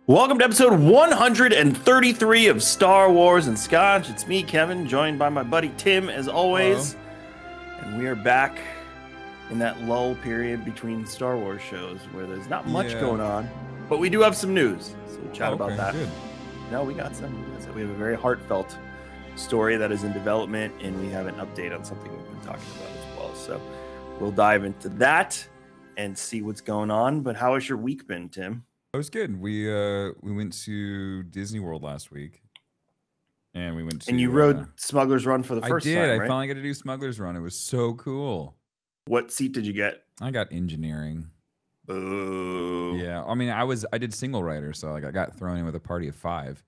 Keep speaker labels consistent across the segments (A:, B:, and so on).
A: Welcome to episode 133 of Star Wars and Scotch. It's me, Kevin, joined by my buddy Tim, as always. Hello. And we are back in that lull period between Star Wars shows where there's not much going on, but we do have some news. So we'll chat about that. Good. No, we got some. We have a very heartfelt story that is in development, and we have an update on something we've been talking about as well. So we'll dive into that and see what's going on. But how has your week been, Tim?
B: It was good. We went to Disney World last week, and we went to.
A: And you rode Smuggler's Run for the first time, right?
B: I finally got to do Smuggler's Run. It was so cool.
A: What seat did you get?
B: I got engineering.
A: Boo.
B: Yeah, I mean, I did single rider, so like I got thrown in with a party of 5.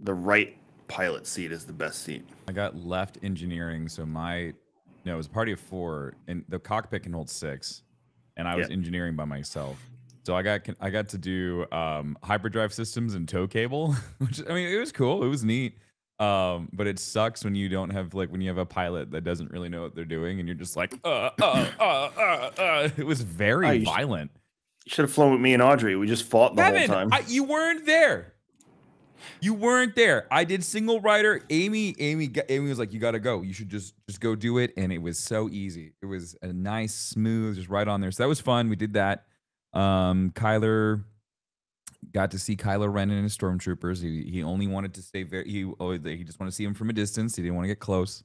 A: The right pilot seat is the best seat.
B: I got left engineering, so it was a party of 4, and the cockpit can hold 6, and I was engineering by myself. So I got to do hyperdrive systems and tow cable, which I mean it was cool, it was neat, but it sucks when you don't have when you have a pilot that doesn't really know what they're doing, and you're just like It was very violent.
A: You should have flown with me and Audrey. We just fought the whole time.
B: You weren't there. You weren't there. I did single rider. Amy was like, "You gotta go. You should just go do it," and it was so easy. It was a nice, smooth, just right on there. So that was fun. We did that. Kyler got to see Kylo Ren and his stormtroopers. He only wanted to stay he just wanted to see him from a distance. He didn't want to get close.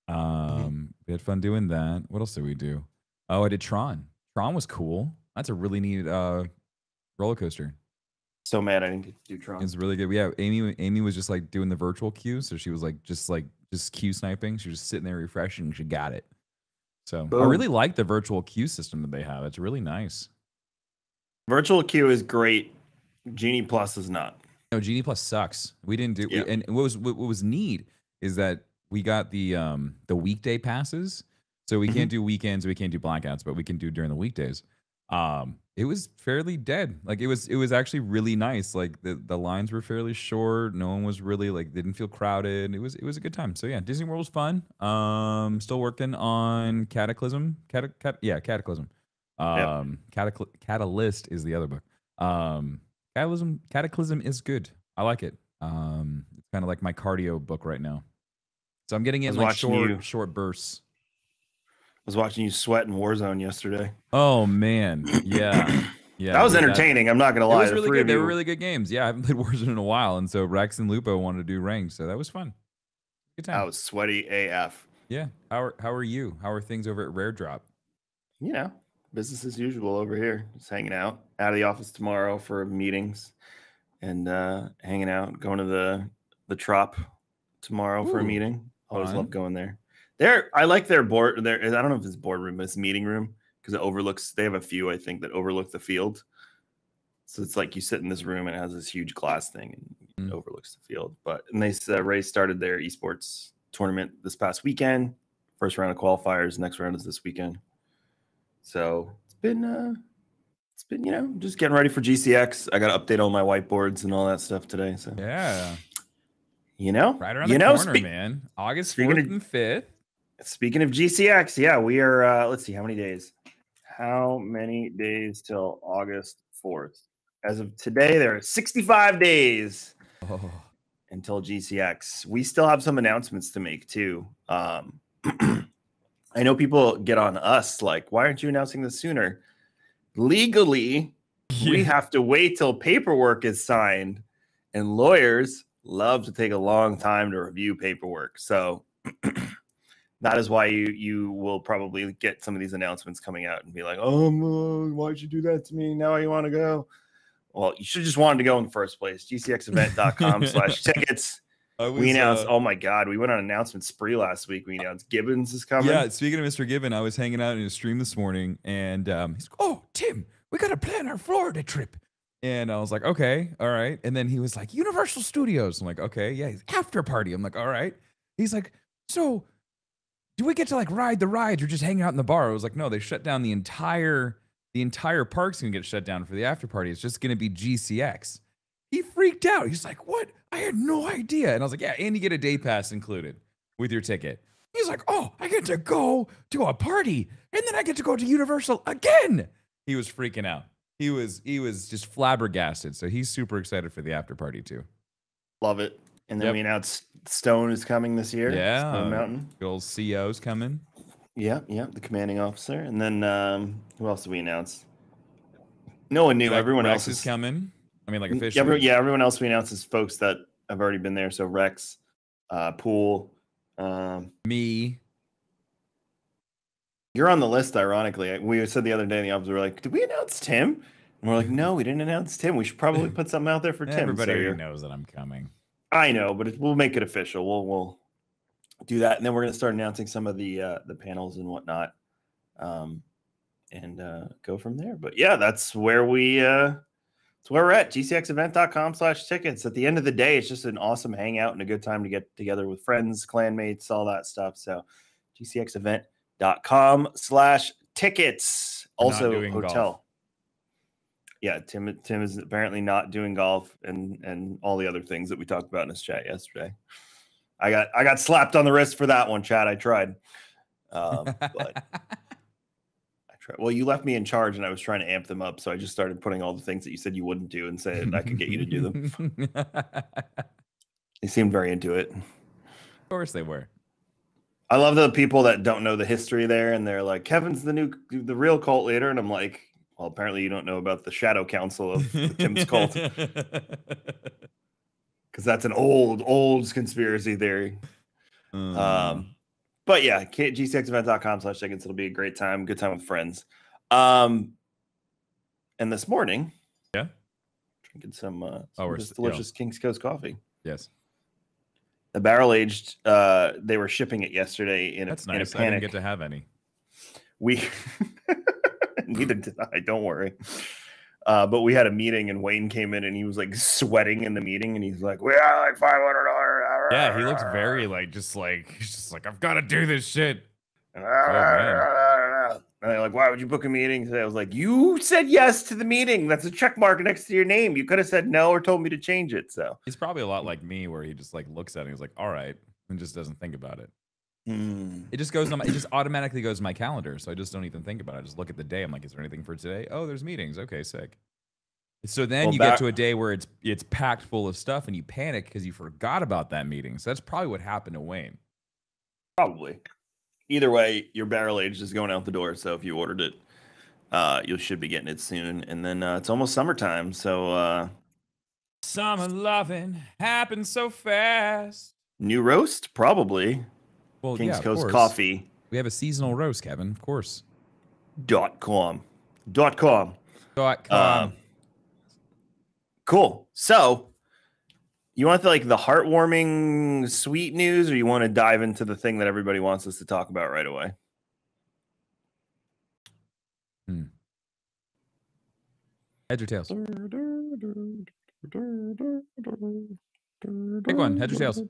B: We had fun doing that. What else did we do? Oh, I did Tron. Tron was cool. That's a really neat roller coaster.
A: So mad I didn't get to do Tron.
B: It's really good. Yeah, Amy was just like doing the virtual queue, so she was just queue sniping. She was just sitting there refreshing. She got it. So I really like the virtual queue system that they have. It's really nice.
A: Virtual queue is great. Genie Plus is not.
B: No, Genie Plus sucks. We didn't do. Yeah. And what was neat is that we got the weekday passes, so we can't do weekends, we can't do blackouts, but we can do during the weekdays. It was fairly dead. Like it was actually really nice. Like the lines were fairly short. No one was really didn't feel crowded. It was a good time. So yeah, Disney World was fun. Still working on Cataclysm. Cataclysm. Catalyst is the other book. Cataclysm is good. I like it. It's kind of like my cardio book right now. So I'm getting in like short bursts.
A: I was watching you sweat in Warzone yesterday.
B: Oh man, yeah.
A: That was entertaining. I'm not gonna lie.
B: It was really good. They were really good games. Yeah, I haven't played Warzone in a while, and so Rex and Lupo wanted to do ranked, so that was fun. Good time.
A: I was sweaty AF.
B: Yeah. How are you? How are things over at Rare Drop?
A: You know, business as usual over here. Just hanging out of the office tomorrow for meetings, and hanging out, going to the Trop tomorrow for a meeting. Always love going there. I like their board. I don't know if it's boardroom, but it's meeting room because it overlooks. They have a few, I think, that overlook the field. So it's like you sit in this room and it has this huge glass thing and it overlooks the field. Ray started their esports tournament this past weekend. First round of qualifiers. Next round is this weekend. So it's been just getting ready for GCX. I got to update all my whiteboards and all that stuff today. So
B: yeah,
A: right
B: around the corner, man. August 4th and 5th.
A: Speaking of GCX, yeah, we are. Let's see, how many days? How many days till August 4th? As of today, there are 65 days until GCX. We still have some announcements to make too. I know people get on us like, why aren't you announcing this sooner? Legally, we have to wait till paperwork is signed, and lawyers love to take a long time to review paperwork. So that is why you will probably get some of these announcements coming out and be like, oh, why'd you do that to me? Now you want to go. Well, you should just wanted to go in the first place. GCXevent.com/tickets. We announced, oh my God, we went on an announcement spree last week. We announced Gibbons is coming.
B: Yeah, speaking of Mr. Gibbon, I was hanging out in his stream this morning, and he's like, oh, Tim, we got to plan our Florida trip. And I was like, okay, all right. And then he was like, Universal Studios. I'm like, okay, yeah, he's after party. I'm like, all right. He's like, so do we get to ride the rides or just hang out in the bar? I was like, no, they shut down the entire park's gonna get shut down for the after party. It's just gonna be GCX. He freaked out. He's like, what? I had no idea. And I was like, yeah, and you get a day pass included with your ticket. He's like, oh, I get to go to a party and then I get to go to Universal again. He was freaking out. he was just flabbergasted. So he's super excited for the after party too.
A: Love it. And then we announced Stone is coming this year.
B: Yeah,
A: Stone Mountain.
B: the old CO's coming.
A: Yeah, the commanding officer. And then who else did we announce? No one knew. Everyone
B: Rex
A: else
B: is coming. I mean, like officially.
A: Everyone else we announced is folks that have already been there. So Rex, Pool,
B: me.
A: You're on the list, ironically. We said the other day in the office, we were like, did we announce Tim? And we're like, no, we didn't announce Tim. We should probably put something out there for Tim.
B: Everybody already knows that I'm coming.
A: I know, but we'll make it official. We'll do that, and then we're going to start announcing some of the panels and whatnot, and go from there. But yeah, that's where we're at. GCXevent.com/tickets. At the end of the day, it's just an awesome hangout and a good time to get together with friends, clanmates, all that stuff. So GCXevent.com/tickets. Also hotel. Golf. Yeah, Tim is apparently not doing golf and all the other things that we talked about in his chat yesterday. I got slapped on the wrist for that one, Chad. I tried. But well, you left me in charge and I was trying to amp them up. So I just started putting all the things that you said you wouldn't do and said I could get you to do them. They seemed very into it.
B: Of course they were.
A: I love the people that don't know the history there. And they're like, Kevin's the real cult leader. And I'm like, well, apparently you don't know about the shadow council of Tim's cult. Because that's an old conspiracy theory. But yeah, GCXevent.com/tickets. It'll be a great time. Good time with friends. And this morning, drinking some delicious King's Coast coffee.
B: Yes.
A: The barrel aged, they were shipping it yesterday in a panic.
B: I didn't get to have any.
A: Neither did I, don't worry. But we had a meeting and Wayne came in and he was like sweating in the meeting and he's like, we are like $500.
B: Yeah, he looks very just like I've got to do this shit.
A: And they're like, why would you book a meeting today? I was like, you said yes to the meeting. That's a check mark next to your name. You could have said no or told me to change it. So
B: he's probably a lot like me where he just like looks at it and he's like, all right, and just doesn't think about it. It just goes on it just automatically goes to my calendar, so I just don't even think about it. I just look at the day. I'm like, is there anything for today? Oh, there's meetings. Okay, sick. So then you get to a day where it's packed full of stuff and you panic because you forgot about that meeting. So that's probably what happened to Wayne.
A: Probably. Either way, your barrel aged is going out the door. So if you ordered it, you should be getting it soon. And then it's almost summertime. So
B: summer loving happens so fast.
A: New roast? Probably.
B: Well,
A: King's Coast Coffee.
B: We have a seasonal roast, Kevin, of course.
A: .com. Cool. So you want the heartwarming sweet news, or you want to dive into the thing that everybody wants us to talk about right away?
B: Heads or tails? Pick one. Heads or tails?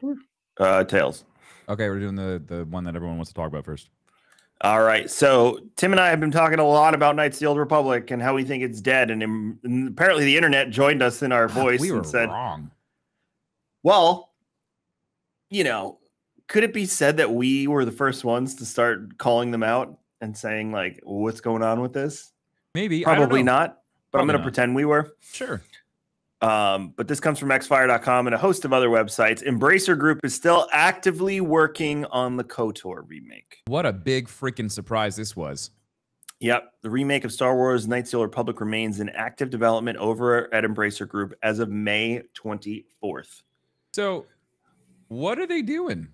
A: Tails.
B: Okay, we're doing the one that everyone wants to talk about first.
A: All right. So Tim and I have been talking a lot about Knights of the Old Republic and how we think it's dead. And apparently the internet joined us in our voice and said,
B: wrong.
A: Well, could it be said that we were the first ones to start calling them out and saying, like, what's going on with this?
B: Maybe.
A: Probably not, but I'm going to pretend we were.
B: Sure.
A: But this comes from xfire.com and a host of other websites. Embracer Group is still actively working on the KOTOR remake.
B: What a big freaking surprise this was.
A: Yep. The remake of Star Wars Knights of the Old Republic remains in active development over at Embracer Group as of May 24th.
B: So what are they doing?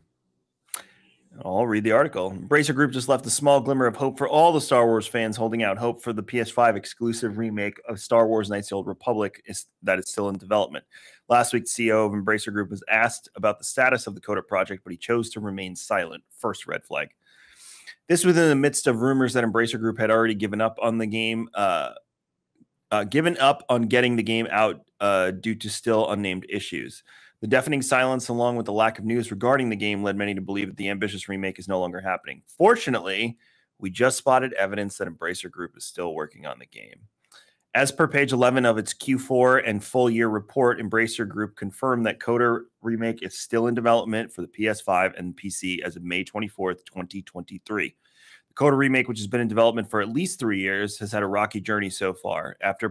A: I'll read the article. Embracer Group just left a small glimmer of hope for all the Star Wars fans holding out hope for the PS5 exclusive remake of Star Wars Knights of the Old Republic that is still in development. Last week, the CEO of Embracer Group was asked about the status of the KOTOR project, but he chose to remain silent. First red flag. This was in the midst of rumors that Embracer Group had already given up on the game, getting the game out due to still unnamed issues. The deafening silence, along with the lack of news regarding the game, led many to believe that the ambitious remake is no longer happening. Fortunately, we just spotted evidence that Embracer Group is still working on the game. As per page 11 of its Q4 and full year report, Embracer Group confirmed that KOTOR remake is still in development for the PS5 and PC as of May 24th, 2023. The KOTOR remake, which has been in development for at least 3 years, has had a rocky journey so far. After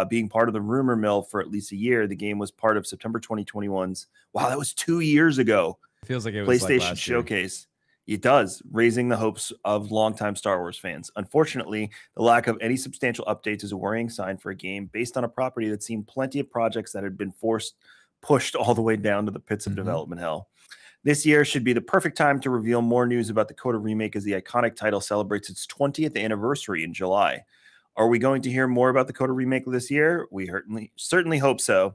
A: being part of the rumor mill for at least a year, the game was part of September 2021's. Wow, that was 2 years ago.
B: It feels like it was
A: PlayStation
B: like last
A: Showcase. Year. It does, raising the hopes of longtime Star Wars fans. Unfortunately, the lack of any substantial updates is a worrying sign for a game based on a property that's seen plenty of projects that had been pushed all the way down to the pits of development hell. This year should be the perfect time to reveal more news about the KOTOR remake as the iconic title celebrates its 20th anniversary in July. Are we going to hear more about the KOTOR remake this year? We certainly hope so.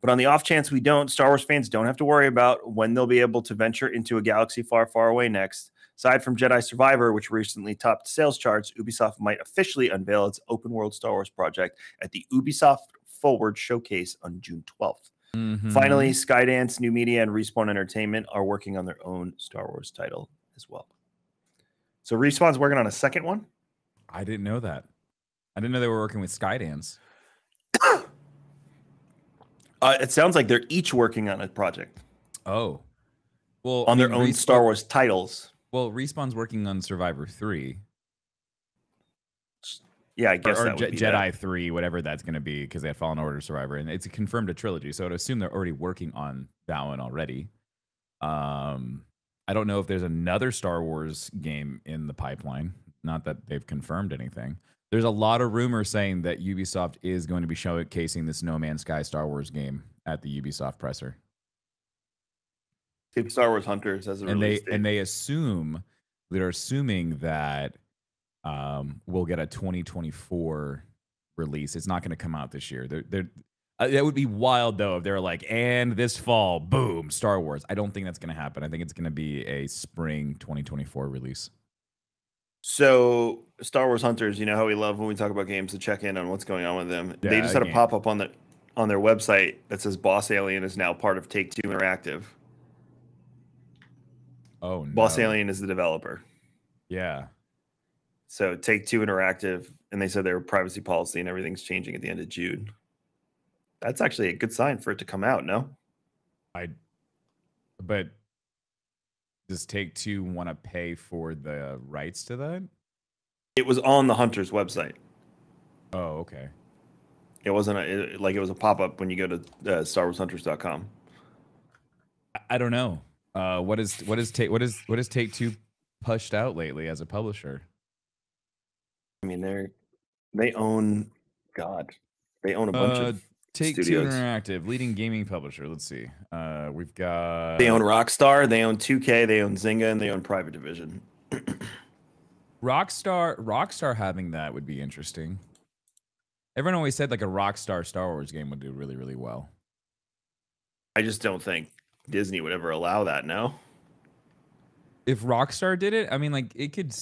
A: But on the off chance we don't, Star Wars fans don't have to worry about when they'll be able to venture into a galaxy far, far away next. Aside from Jedi Survivor, which recently topped sales charts, Ubisoft might officially unveil its open-world Star Wars project at the Ubisoft Forward Showcase on June 12th. Finally, Skydance, New Media, and Respawn Entertainment are working on their own Star Wars title as well. So Respawn's working on a second one?
B: I didn't know that. I didn't know they were working with Skydance.
A: It sounds like they're each working on a project.
B: Oh. Well,
A: on their own Star Wars titles.
B: Well, Respawn's working on Survivor 3.
A: Yeah, I guess
B: or
A: that would be
B: Jedi 3, whatever that's going to be, because they had Fallen Order, Survivor, and it's confirmed a trilogy. So I'd assume they're already working on that one already. I don't know if there's another Star Wars game in the pipeline. Not that they've confirmed anything. There's a lot of rumors saying that Ubisoft is going to be showcasing this No Man's Sky Star Wars game at the Ubisoft presser.
A: Star Wars Hunters as a release date.
B: And they're assuming that we'll get a 2024 release. It's not going to come out this year. That would be wild though if they're like, and this fall, boom, Star Wars. I don't think that's going to happen. I think it's going to be a spring 2024 release.
A: So Star Wars Hunters, you know how we love when we talk about games to check in on what's going on with them.
B: Yeah,
A: they just had a pop-up on their website that says Boss Alien is now part of Take-Two Interactive.
B: Oh, no.
A: Boss Alien is the developer.
B: Yeah.
A: So Take-Two Interactive, and they said their privacy policy and everything's changing at the end of June. That's actually a good sign for it to come out, no?
B: But does Take-Two want to pay for the rights to that?
A: It was on the Hunters website. Oh,
B: okay.
A: It wasn't it was a pop-up when you go to StarWarsHunters.com.
B: I don't know. What has Take-Two pushed out lately as a publisher?
A: I mean, they own a bunch of
B: Take-Two
A: studios.
B: Interactive, leading gaming publisher. Let's see. We've got.
A: They own Rockstar, they own 2K, they own Zynga, and they own Private Division.
B: Rockstar having that would be interesting. Everyone always said like a Rockstar Star Wars game would do really, really well.
A: I just don't think Disney would ever allow that, no?
B: If Rockstar did it, I mean, like it could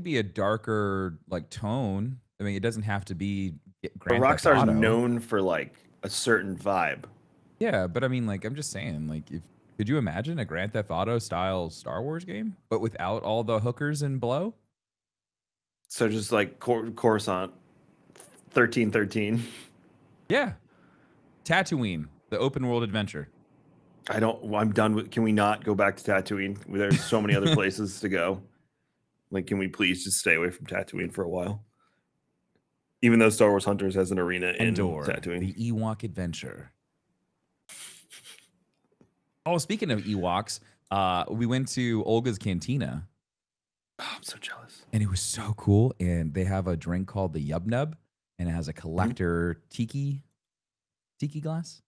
B: be a darker like tone. I mean, it doesn't have to be Grand Theft Auto.
A: Rockstar's known for like a certain vibe.
B: Yeah, but I mean, like I'm just saying, like could you imagine a Grand Theft Auto style Star Wars game, but without all the hookers and blow?
A: So just like Coruscant, 1313.
B: Yeah, Tatooine, the open world adventure.
A: I'm done with. Can we not go back to Tatooine? There's so many other places to go. Like, can we please just stay away from Tatooine for a while? Even though Star Wars Hunters has an arena in Tatooine.
B: The Ewok adventure. Oh, speaking of Ewoks, we went to Olga's Cantina.
A: Oh, I'm so jealous.
B: And it was so cool. And they have a drink called the Yub Nub, and it has a collector tiki glass.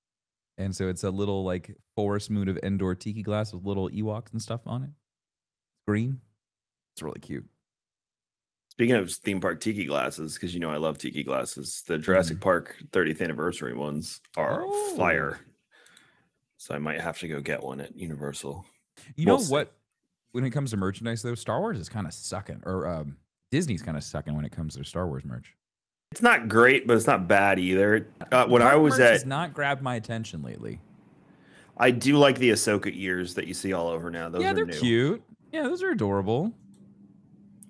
B: And so it's a little like Forest Moon of Endor tiki glass with little Ewoks and stuff on it. Green. It's really cute.
A: Speaking of theme park tiki glasses, because you know I love tiki glasses, the Jurassic Park 30th anniversary ones are fire. So I might have to go get one at Universal.
B: You know what? When it comes to merchandise, though, Star Wars is kind of sucking, or Disney's kind of sucking when it comes to Star Wars merch.
A: It's not great, but it's not bad either. When I was
B: has not grabbed my attention lately.
A: I do like the Ahsoka ears that you see all over now. Those are
B: they're
A: new.
B: Cute. Yeah, those are adorable.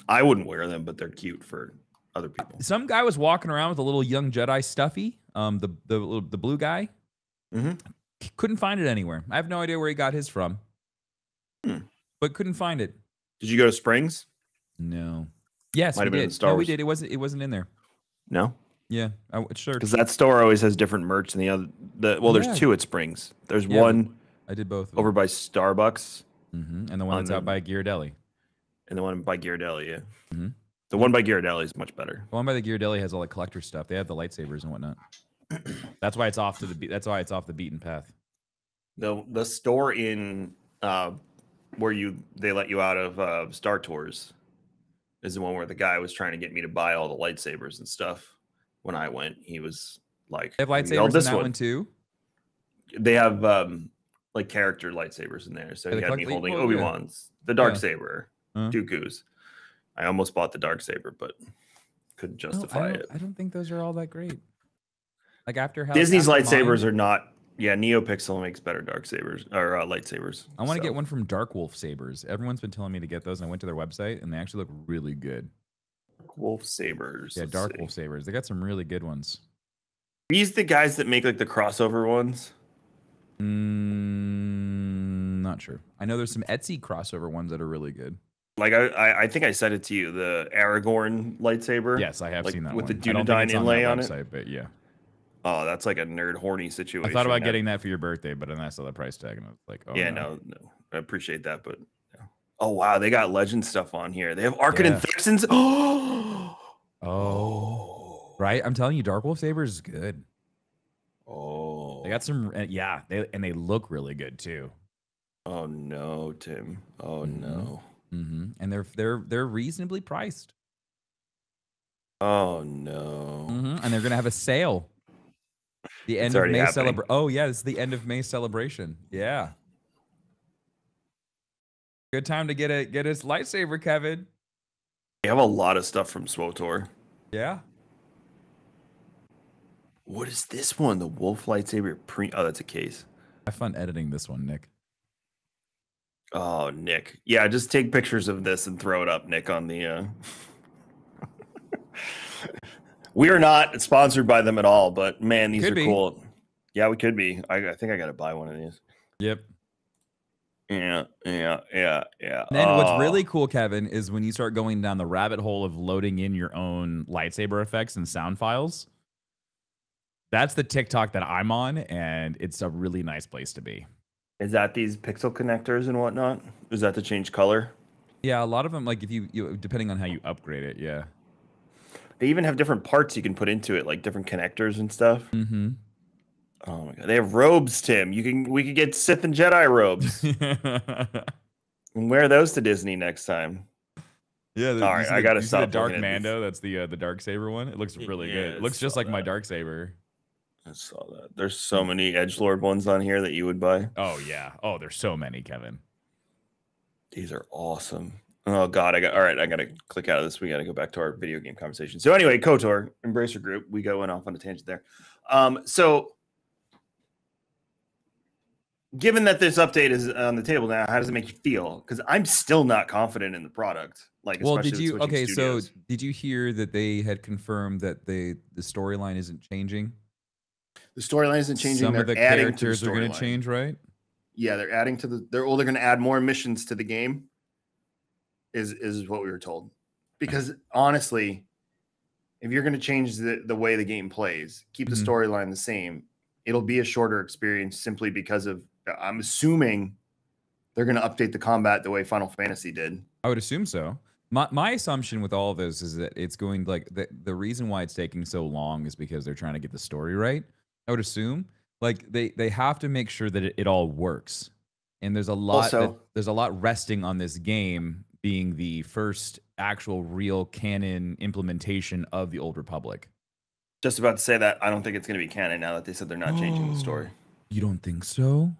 A: I wouldn't wear them, but they're cute for other people.
B: Some guy was walking around with a little young Jedi stuffy. The blue guy. Couldn't find it anywhere. I have no idea where he got his from. But couldn't find it.
A: Did you go to Springs?
B: No. Yes,
A: Might
B: we
A: have been in
B: did.
A: the Star
B: No,
A: Wars.
B: we did. It wasn't in there.
A: No.
B: Yeah, sure.
A: Because that store always has different merch than the other. Well, there's
B: Yeah.
A: two at Springs. There's
B: Yeah,
A: one
B: I did both of
A: over
B: them.
A: by Starbucks,
B: And the one that's out by Ghirardelli.
A: and the one by Ghirardelli. Yeah.
B: Mm-hmm.
A: The one by Ghirardelli is much better.
B: The one by the Ghirardelli has all the collector stuff. They have the lightsabers and whatnot. That's why it's off that's why it's off the beaten path.
A: The store in where they let you out of Star Tours is the one where the guy was trying to get me to buy all the lightsabers and stuff. When I went, he was like,
B: They have lightsabers in that one too?
A: They have like character lightsabers in there. So he had me holding Obi-Wan's, the dark saber, Dooku's. I almost bought the dark saber, but couldn't justify it.
B: I don't think those are all that great. Like after how
A: Disney's lightsabers are not. Yeah, NeoPixel makes better dark sabers or lightsabers.
B: I want to get one from Dark Wolf Sabers. Everyone's been telling me to get those, and I went to their website, and they actually look really good.
A: Dark Wolf Sabers.
B: Yeah, Dark Wolf Sabers. They got some really good ones.
A: Are these the guys that make like the crossover ones?
B: Not sure. I know there's some Etsy crossover ones that are really good.
A: Like I think I said it to you, the Aragorn lightsaber.
B: Yes, I have seen that
A: with
B: one.
A: the Dunedain inlay on
B: website,
A: it.
B: But yeah.
A: Oh, that's like a nerd horny situation.
B: I thought about getting that for your birthday, but then I saw the price tag and I was like, oh
A: yeah, no, I appreciate that, but yeah. Oh wow, they got legend stuff on here. They have Arkin and Thixins.
B: Oh, right. I'm telling you, Dark Wolf Sabers is good.
A: Oh,
B: they got some. Yeah, they look really good too.
A: Oh no, Tim. Oh no.
B: And they're reasonably priced.
A: Oh no.
B: And they're gonna have a sale. The end of May celebration. Oh yeah, it's the end of May celebration. Yeah. Good time to get his lightsaber, Kevin.
A: They have a lot of stuff from SWTOR.
B: Yeah.
A: What is this one? The Wolf lightsaber Oh, that's a case.
B: Have fun editing this one, Nick.
A: Oh, Nick. Yeah, just take pictures of this and throw it up, Nick, on the We are not sponsored by them at all, but man, these are cool. Yeah, we could be. I think I got to buy one of these.
B: Yep.
A: Yeah.
B: And then what's really cool, Kevin, is when you start going down the rabbit hole of loading in your own lightsaber effects and sound files. That's the TikTok that I'm on, and it's a really nice place to be.
A: Is that these pixel connectors and whatnot? Is that to change color?
B: Yeah, a lot of them, like if you depending on how you upgrade it, yeah.
A: They even have different parts you can put into it, like different connectors and stuff. Oh my god, they have robes, Tim. We could get Sith and Jedi robes and wear those to Disney next time.
B: Yeah.
A: All right, I gotta stop.
B: The Dark Mando, that's the dark saber one. It looks really good. It looks just like my dark saber.
A: I saw that. There's so many edgelord ones on here that you would buy.
B: Oh yeah. Oh, there's so many, Kevin.
A: These are awesome. Oh god, I gotta click out of this. We gotta go back to our video game conversation. So anyway, KOTOR, Embracer Group. We went off on a tangent there. So given that this update is on the table now, how does it make you feel? Because I'm still not confident in the product. Like,
B: well, did you? Okay, so did you hear that they had confirmed that the storyline isn't changing?
A: The storyline isn't changing.
B: Some of the characters are going to change, right?
A: Yeah, they're adding to the. They're going to add more missions to the game. Is what we were told. Because honestly, if you're going to change the way the game plays, keep the storyline the same, it'll be a shorter experience simply because of. I'm assuming they're going to update the combat the way Final Fantasy did.
B: I would assume so. My assumption with all of this is that it's going like the reason why it's taking so long is because they're trying to get the story right. I would assume like they have to make sure that it all works. And there's a lot there's a lot resting on this game being the first actual real canon implementation of the Old Republic.
A: Just about to say that I don't think it's going to be canon now that they said they're not changing the story.
B: You don't think so?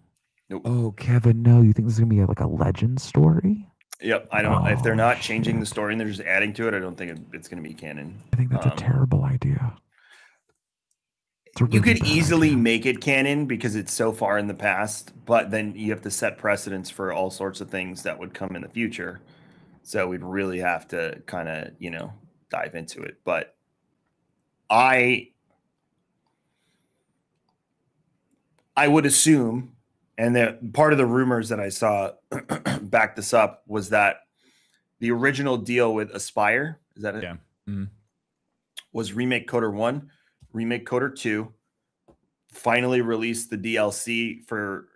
A: Nope.
B: Oh, Kevin, no. You think this is going to be like a legend story?
A: Yep. I don't. If they're not changing the story and they're just adding to it, I don't think it's going to be canon.
B: I think that's a terrible idea.
A: You could easily make it canon because it's so far in the past, but then you have to set precedents for all sorts of things that would come in the future. So we'd really have to kind of, dive into it. But I would assume, and part of the rumors that I saw back this up was that the original deal with Aspire, is that it?
B: Yeah. Mm-hmm.
A: Was remake KOTOR 1, remake KOTOR 2, finally release the DLC for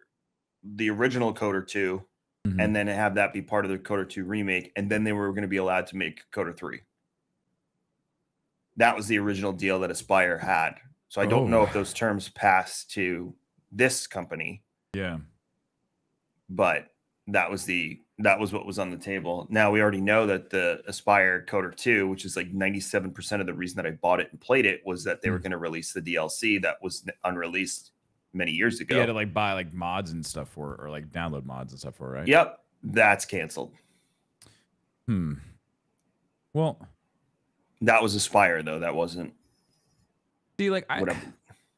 A: the original KOTOR 2,
B: Mm-hmm.
A: and then have that be part of the KOTOR 2 remake, and then they were going to be allowed to make KOTOR 3. That was the original deal that Aspire had. So I don't know if those terms pass to this company.
B: Yeah.
A: But that was what was on the table. Now we already know that the Aspire KOTOR 2, which is like 97% of the reason that I bought it and played it, was that they were going to release the DLC that was unreleased many years ago.
B: You had to like buy like mods and stuff for, or like download mods and stuff for, right?
A: Yep. That's canceled.
B: Well,
A: that was Aspire though. That wasn't.
B: See, like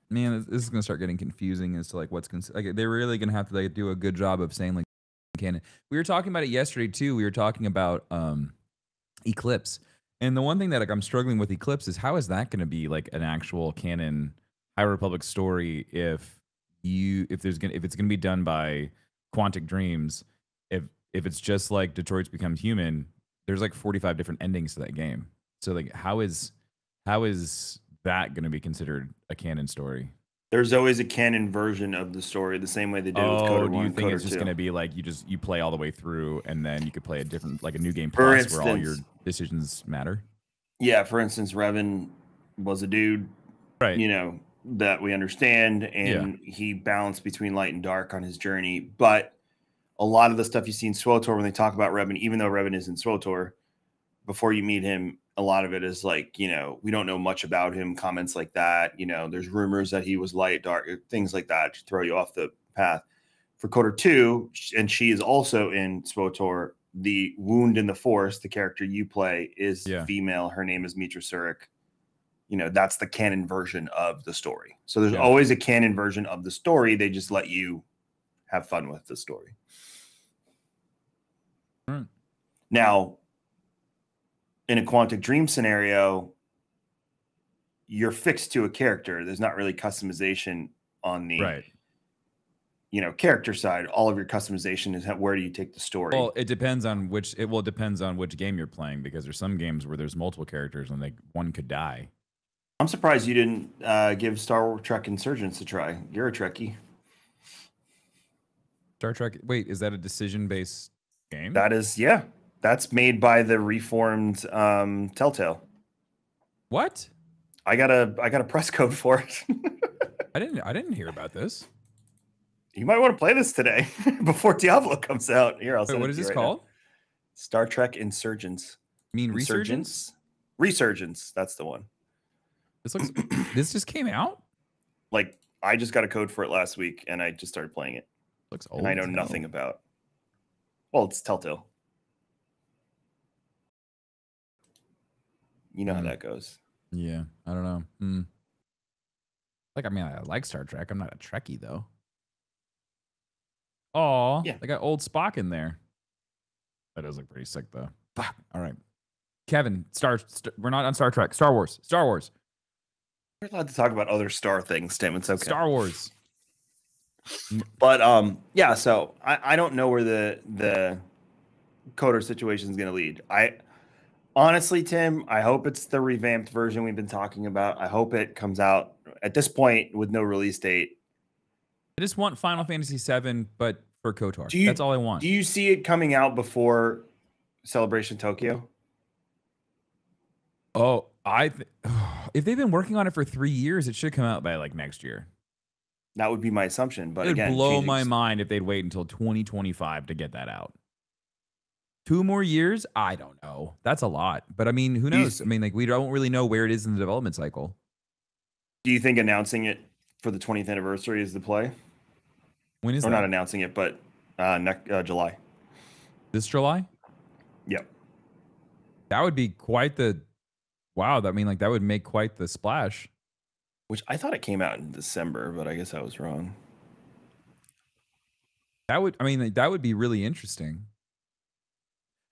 B: man, this is gonna start getting confusing as to like what's like they're really gonna have to like do a good job of saying like canon. We were talking about it yesterday too. We were talking about Eclipse, and the one thing that like I'm struggling with Eclipse is how is that gonna be like an actual canon High Republic story if it's gonna be done by Quantic Dreams, if it's just like Detroit's Become Human, there's like 45 different endings to that game. So like how is that going to be considered a canon story?
A: There's always a canon version of the story, the same way they did with KOTOR 1.
B: Do you think
A: KOTOR
B: it's just
A: 2.
B: going to be like you play all the way through and then you could play a different, like a new game
A: For
B: plus
A: instance,
B: where all your decisions matter?
A: Yeah, for instance, Revan was a dude,
B: right?
A: You know, that we understand, and he balanced between light and dark on his journey. But a lot of the stuff you see in SWTOR when they talk about Revan, even though Revan is in SWTOR, before you meet him, a lot of it is like, you know, we don't know much about him, comments like that. You know, there's rumors that he was light, dark, things like that to throw you off the path. For KOTOR 2, and she is also in SWTOR, the Wound in the Force, the character you play, is female. Her name is Mitra Surik. You know, that's the canon version of the story. So there's always a canon version of the story. They just let you have fun with the story. Now, in a Quantic Dream scenario, you're fixed to a character. There's not really customization on the you know, character side. All of your customization is where do you take the story.
B: Well, it depends on which game you're playing, because there's some games where there's multiple characters and one could die.
A: I'm surprised you didn't give Star Trek Insurgents a try. You're a Trekkie.
B: Star Trek. Wait, is that a decision-based game?
A: That is, yeah. That's made by the reformed Telltale.
B: What?
A: I got a press code for it.
B: I didn't hear about this.
A: You might want to play this today before Diablo comes out. Here, I'll send it to you.
B: What is this called?
A: Star Trek Insurgents.
B: You mean Resurgence?
A: Resurgence. That's the one.
B: This just came out?
A: Like, I just got a code for it last week, and I just started playing it.
B: Looks old.
A: And I know nothing about. Well, it's Telltale. You know how that goes.
B: Yeah, I don't know. Like, I mean, I like Star Trek. I'm not a Trekkie, though. Oh, yeah. They got old Spock in there. That does look pretty sick, though. Fuck. All right. Kevin, we're not on Star Trek. Star Wars.
A: We're allowed to talk about other Star things, Tim. It's okay.
B: Star Wars.
A: But yeah, so I don't know where the KOTOR situation is going to lead. Honestly, Tim, I hope it's the revamped version we've been talking about. I hope it comes out at this point with no release date.
B: I just want Final Fantasy VII, but for KOTOR. That's all I want.
A: Do you see it coming out before Celebration Tokyo?
B: Oh, if they've been working on it for 3 years, it should come out by like next year.
A: That would be my assumption. But
B: it'd blow my mind if they'd wait until 2025 to get that out. 2 more years? I don't know. That's a lot. But I mean, who knows? I mean, like, we don't really know where it is in the development cycle.
A: Do you think announcing it for the 20th anniversary is the play?
B: When is that?
A: Or not announcing it, but July.
B: This July?
A: Yep.
B: That would be quite the... Wow, I mean, like, that would make quite the splash.
A: Which I thought it came out in December, but I guess I was wrong.
B: That would, I mean, like, that would be really interesting.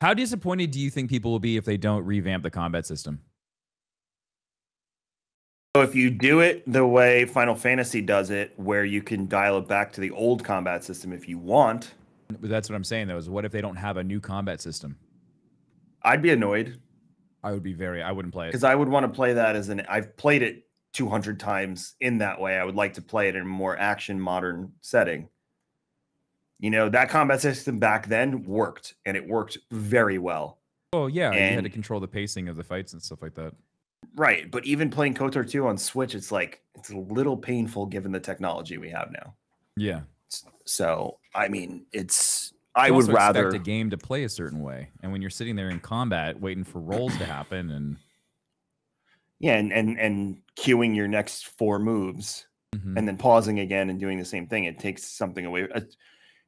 B: How disappointed do you think people will be if they don't revamp the combat system?
A: So if you do it the way Final Fantasy does it, where you can dial it back to the old combat system if you want.
B: But that's what I'm saying, though, is what if they don't have a new combat system?
A: I'd be annoyed.
B: I wouldn't play it.
A: Because I would want to play that as I've played it 200 times in that way. I would like to play it in a more action modern setting. You know, that combat system back then worked, and it worked very well.
B: Oh, yeah,
A: and,
B: you had to control the pacing of the fights and stuff like that.
A: Right, but even playing KOTOR 2 on Switch, it's like, it's a little painful given the technology we have now.
B: Yeah.
A: So, I mean, I would rather
B: expect a game to play a certain way, and when you're sitting there in combat waiting for rolls to happen, and
A: yeah, and queuing your next 4 moves, and then pausing again and doing the same thing, it takes something away.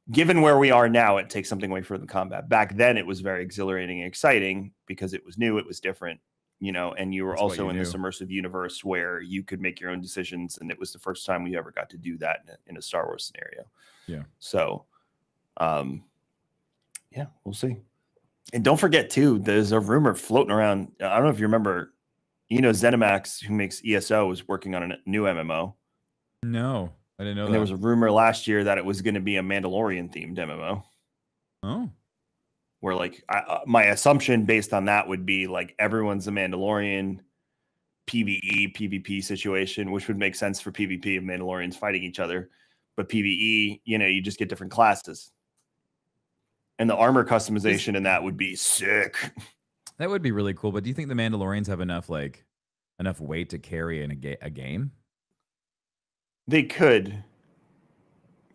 A: Given where we are now, it takes something away from the combat. Back then, it was very exhilarating and exciting because it was new, it was different, you know, and you were also in this immersive universe where you could make your own decisions, and it was the first time we ever got to do that in a Star Wars scenario.
B: Yeah.
A: So, yeah, we'll see. And don't forget too, there's a rumor floating around. I don't know if you remember, you know, ZeniMax, who makes ESO, is working on a new MMO.
B: No, I didn't know that.
A: There was a rumor last year that it was going to be a Mandalorian themed MMO.
B: Oh,
A: where like my assumption based on that would be like everyone's a Mandalorian PvE, PvP situation, which would make sense for PvP of Mandalorians fighting each other. But PvE, you know, you just get different classes. And the armor customization in that would be sick.
B: That would be really cool. But do you think the Mandalorians have enough weight to carry in a game?
A: They could,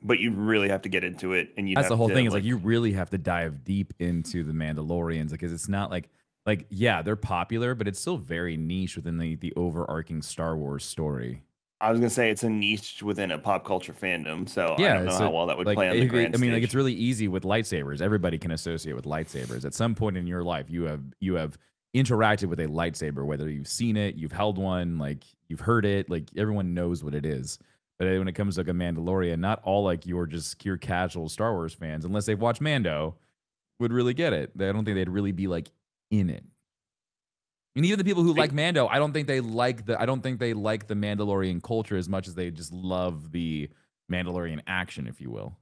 A: but you really have to get into it, and
B: that's the whole thing. Is like you really have to dive deep into the Mandalorians, because it's not like yeah, they're popular, but it's still very niche within the overarching Star Wars story.
A: I was gonna say it's a niche within a pop culture fandom, so
B: yeah,
A: I don't know how well that would play on the grand
B: stage.
A: Like
B: it's really easy with lightsabers. Everybody can associate with lightsabers. At some point in your life, you have interacted with a lightsaber, whether you've seen it, you've held one, like you've heard it, like everyone knows what it is. But when it comes to like a Mandalorian, not all like your casual Star Wars fans, unless they've watched Mando, would really get it. I don't think they'd really be like in it. And even the people who like Mando, I don't think they like the Mandalorian culture as much as they just love the Mandalorian action, if you will.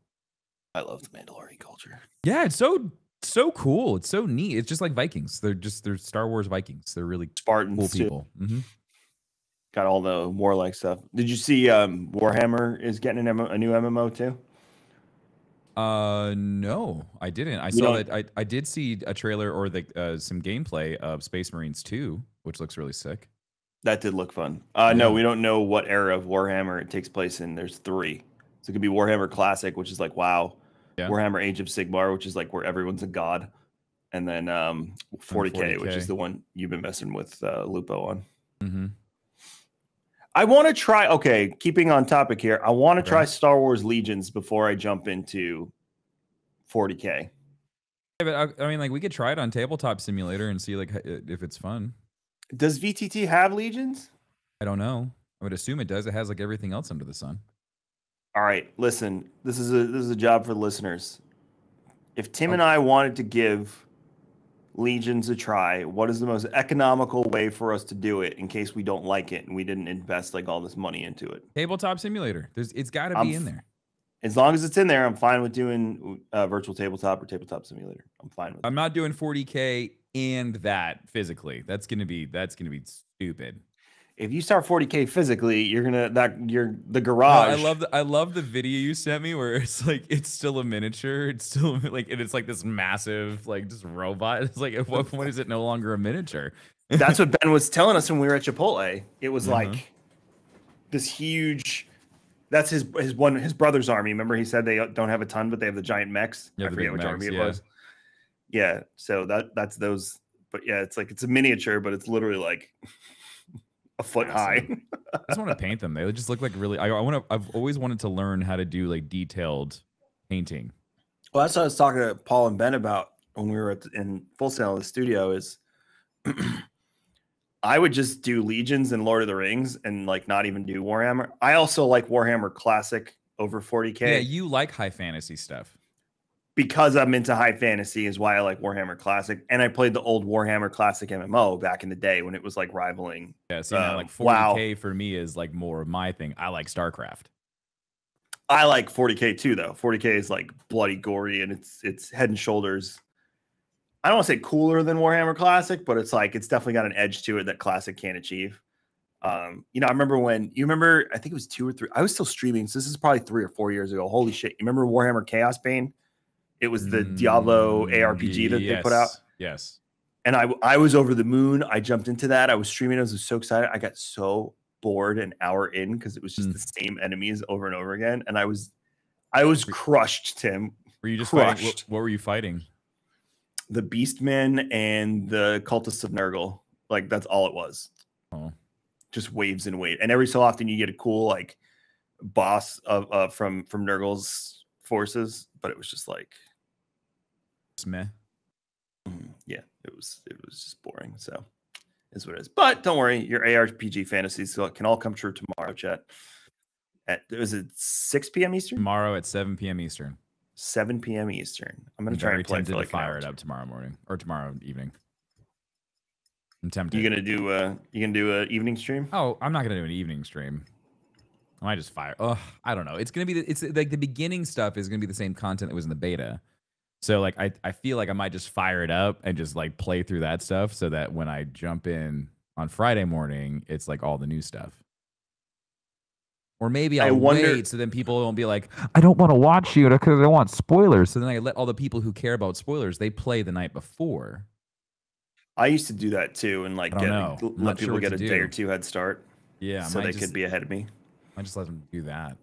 A: I love the Mandalorian culture.
B: Yeah, it's so cool. It's so neat. It's just like Vikings. They're Star Wars Vikings. They're really
A: Spartans,
B: cool people.
A: Got all the warlike stuff. Did you see Warhammer is getting a new MMO too?
B: No, I didn't. I saw that. I did see a trailer or some gameplay of Space Marines 2, which looks really sick.
A: That did look fun. No, we don't know what era of Warhammer it takes place in. There's 3. So it could be Warhammer Classic, which is like WoW. Yeah. Warhammer Age of Sigmar, which is like where everyone's a god. And then 40K, which is the one you've been messing with Lupo on. I want to try, okay, keeping on topic here, I want to try Star Wars Legions before I jump into 40K.
B: Yeah, but I mean, like, we could try it on Tabletop Simulator and see, like, if it's fun.
A: Does VTT have Legions?
B: I don't know. I would assume it does. It has, like, everything else under the sun.
A: All right, listen, this is a job for the listeners. If Tim and I wanted to give Legions a try, what is the most economical way for us to do it in case we don't like it and we didn't invest like all this money into it?
B: Tabletop Simulator. It's got to be in there.
A: As long as it's in there, I'm fine with doing virtual tabletop or Tabletop Simulator. I'm fine with it.
B: I'm not doing 40K and that physically. That's gonna be stupid.
A: If you start 40K physically, you're the garage.
B: No, I love the video you sent me where it's like it's still a miniature. It's still like it's like this massive like just robot. It's like at what point is it no longer a miniature?
A: That's what Ben was telling us when we were at Chipotle. It was like this huge. That's his brother's army. Remember, he said they don't have a ton, but they have the giant mechs. I forget which army it was. Yeah, so that's those. But yeah, it's like it's a miniature, but it's literally like a foot high.
B: I just want to paint them. They just look like really. I've always wanted to learn how to do like detailed painting.
A: Well, that's what I was talking to Paul and Ben about when we were in Full Sail in the studio. Is I would just do Legions and Lord of the Rings and like not even do Warhammer. I also like Warhammer Classic over 40K.
B: Yeah, you like high fantasy stuff.
A: Because I'm into high fantasy is why I like Warhammer Classic. And I played the old Warhammer Classic MMO back in the day when it was like rivaling.
B: Yeah, see, now, like 40K for me is like more of my thing. I like StarCraft.
A: I like 40K too, though. 40K is like bloody gory and it's head and shoulders I don't want to say cooler than Warhammer Classic, but it's like it's definitely got an edge to it that Classic can't achieve. You know, I remember I think it was 2 or 3. I was still streaming, so this is probably 3 or 4 years ago. Holy shit! You remember Warhammer Chaos Bane? It was the Diablo ARPG that they put out.
B: Yes.
A: And I was over the moon. I jumped into that. I was streaming. I was so excited. I got so bored an hour in because it was just the same enemies over and over again. And I was crushed, Tim.
B: Were you just
A: crushed.
B: fighting? What were you fighting?
A: The Beastmen and the Cultists of Nurgle. Like, that's all it was.
B: Oh.
A: Just waves and waves. And every so often you get a cool like boss of from Nurgle's forces, but it was just like
B: meh.
A: Yeah, it was just boring. So is what it is. But don't worry, your ARPG fantasies can all come true tomorrow, chat. Was it 6 p.m. Eastern?
B: Tomorrow at 7 p.m. Eastern.
A: 7 p.m. Eastern. I'm gonna try and play for like
B: fire it up tomorrow morning or tomorrow evening. I'm tempted.
A: You gonna do a evening stream?
B: Oh, I'm not gonna do an evening stream. I might just fire. Oh, I don't know. It's gonna be it's like the beginning stuff is gonna be the same content that was in the beta. So like I feel like I might just fire it up and just like play through that stuff so that when I jump in on Friday morning, it's like all the new stuff. Or maybe I'll wait so then people won't be like, I don't want to watch you because I want spoilers. So then I let all the people who care about spoilers, they play the night before.
A: I used to do that too, and like let people get a day or two head start.
B: Yeah,
A: so they could be ahead of me.
B: I just let them do that.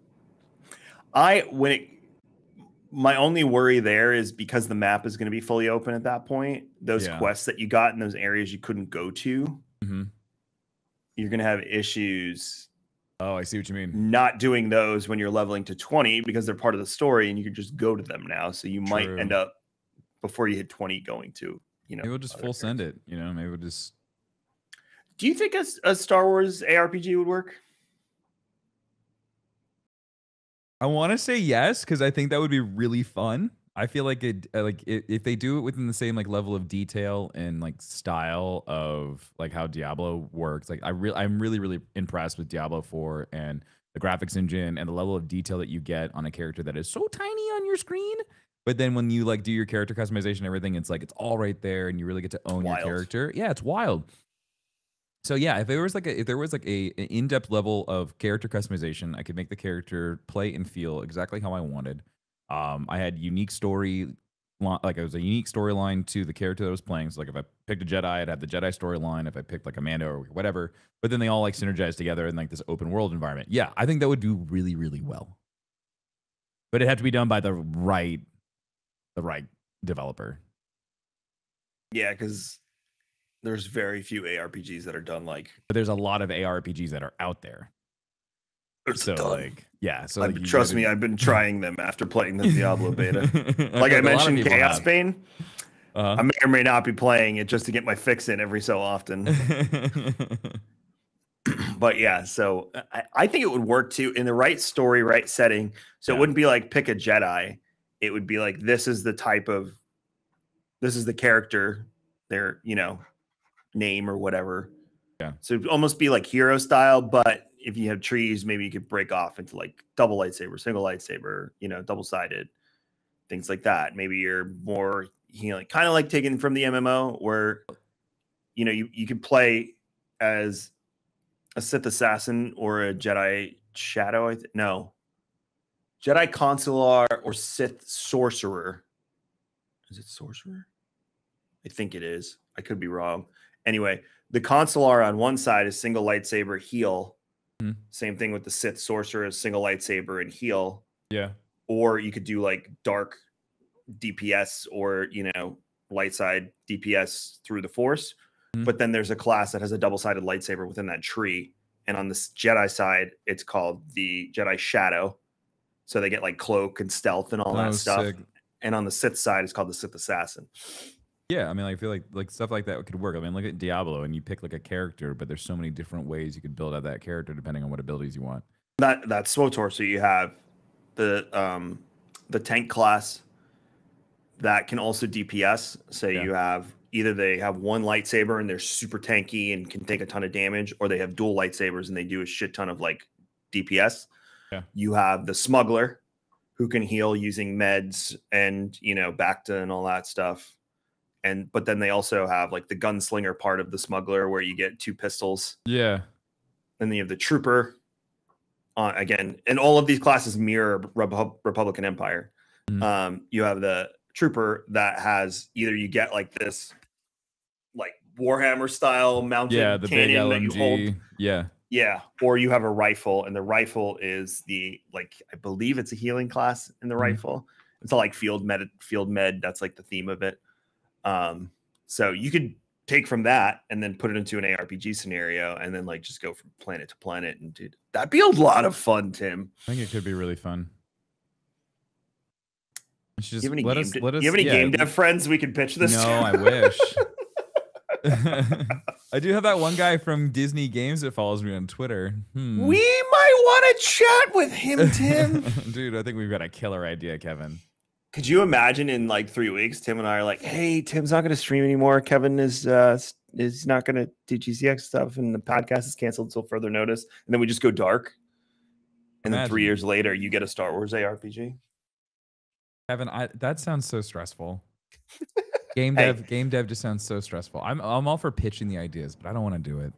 A: My only worry there is because the map is going to be fully open at that point. Those quests that you got in those areas you couldn't go to, you're going to have issues.
B: Oh, I see what you mean.
A: Not doing those when you're leveling to 20 because they're part of the story and you can just go to them now. So you might end up before you hit 20 going to,
B: maybe we'll just full send it. Maybe we'll just.
A: Do you think a Star Wars ARPG would work?
B: I want to say yes, because I think that would be really fun. I feel like if they do it within the same like level of detail and like style of like how Diablo works, like I'm really impressed with Diablo 4 and the graphics engine and the level of detail that you get on a character that is so tiny on your screen. But then when you like do your character customization and everything, it's like it's all right there and you really get to own your character. Yeah, it's wild. So yeah, if there was like an in-depth level of character customization, I could make the character play and feel exactly how I wanted. I had unique story, like it was a unique storyline to the character that I was playing. So like if I picked a Jedi, I'd have the Jedi storyline. If I picked like a Mando or whatever, but then they all like synergize together in like this open world environment. Yeah, I think that would do really, really well. But it had to be done by the right developer. Yeah,
A: because there's very few ARPGs that are done like.
B: But there's a lot of ARPGs that are out there. So like, yeah. So like,
A: trust me, I've been trying them after playing the Diablo beta. Like I mentioned, Chaos Bane. I may or may not be playing it just to get my fix in every so often. But yeah, so I think it would work too in the right story, right setting. So it wouldn't be like pick a Jedi. It would be like this is the character, their name or whatever.
B: Yeah.
A: So it'd almost be like hero style, but if you have trees, maybe you could break off into like double lightsaber, single lightsaber, double-sided, things like that. Maybe you're more healing, kind of like taken from the MMO where, you could play as a Sith assassin or a Jedi shadow. Jedi consular or Sith sorcerer. Is it sorcerer? I think it is. I could be wrong. Anyway, the consular on one side is single lightsaber heal. Same thing with the Sith sorcerer is single lightsaber and heal.
B: Yeah.
A: Or you could do like dark DPS or, light side DPS through the Force. But then there's a class that has a double-sided lightsaber within that tree. And on this Jedi side, it's called the Jedi Shadow. So they get like cloak and stealth and all that stuff. Sick. And on the Sith side, it's called the Sith Assassin.
B: Yeah, I mean, I feel like stuff like that could work. I mean, look at Diablo, and you pick like a character, but there's so many different ways you could build out that character depending on what abilities you want.
A: That's SWTOR. So you have the tank class that can also DPS. So you have either they have one lightsaber and they're super tanky and can take a ton of damage, or they have dual lightsabers and they do a shit ton of like DPS.
B: Yeah.
A: You have the smuggler who can heal using meds and Bacta and all that stuff. but then they also have like the gunslinger part of the smuggler where you get 2 pistols.
B: Yeah.
A: Then you have the trooper. Again, and all of these classes mirror Republican Empire. You have the trooper that has either you get like this, like Warhammer style mounted
B: the
A: cannon
B: big LMG.
A: that you hold.
B: Yeah,
A: or you have a rifle, and the rifle is the I believe it's a healing class in the rifle. It's all like field med. That's like the theme of it. So you could take from that and then put it into an ARPG scenario, and then like just go from planet to planet. And dude, that'd be a lot of fun, Tim.
B: I think it could be really fun. Just
A: you have any
B: let
A: game dev friends we could pitch this
B: No,
A: to?
B: I wish. I do have that one guy from Disney Games that follows me on Twitter.
A: We might want to chat with him, Tim.
B: Dude, I think we've got a killer idea, Kevin.
A: Could you imagine in like 3 weeks, Tim and I are like, hey, Tim's not going to stream anymore. Kevin is not going to do GCX stuff, and the podcast is canceled until further notice. And then we just go dark. And then 3 years later, you get a Star Wars ARPG.
B: Kevin, that sounds so stressful. Game dev just sounds so stressful. I'm all for pitching the ideas, but I don't want to do it.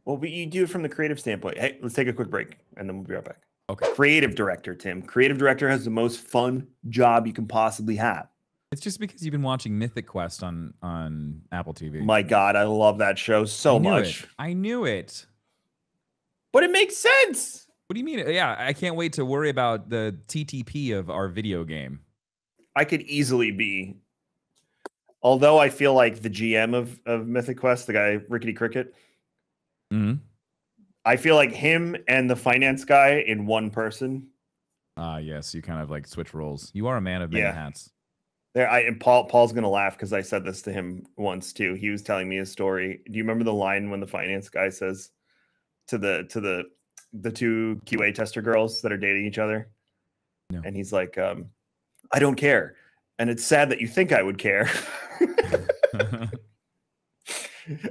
A: Well, but you do it from the creative standpoint. Hey, let's take a quick break, and then we'll be right back.
B: Okay.
A: Creative director, Tim. Creative director has the most fun job you can possibly have.
B: It's just because you've been watching Mythic Quest on Apple TV.
A: My God, I love that show so much.
B: I knew it.
A: But it makes sense.
B: What do you mean? Yeah, I can't wait to worry about the TTP of our video game.
A: I could easily be. Although I feel like the GM of Mythic Quest, the guy, Rickety Cricket, I feel like him and the finance guy in one person.
B: Yes, you kind of like switch roles. You are a man of many hats.
A: Paul's gonna laugh because I said this to him once too. He was telling me a story. Do you remember the line when the finance guy says to the 2 QA tester girls that are dating each other?
B: No.
A: And he's like, I don't care. And it's sad that you think I would care.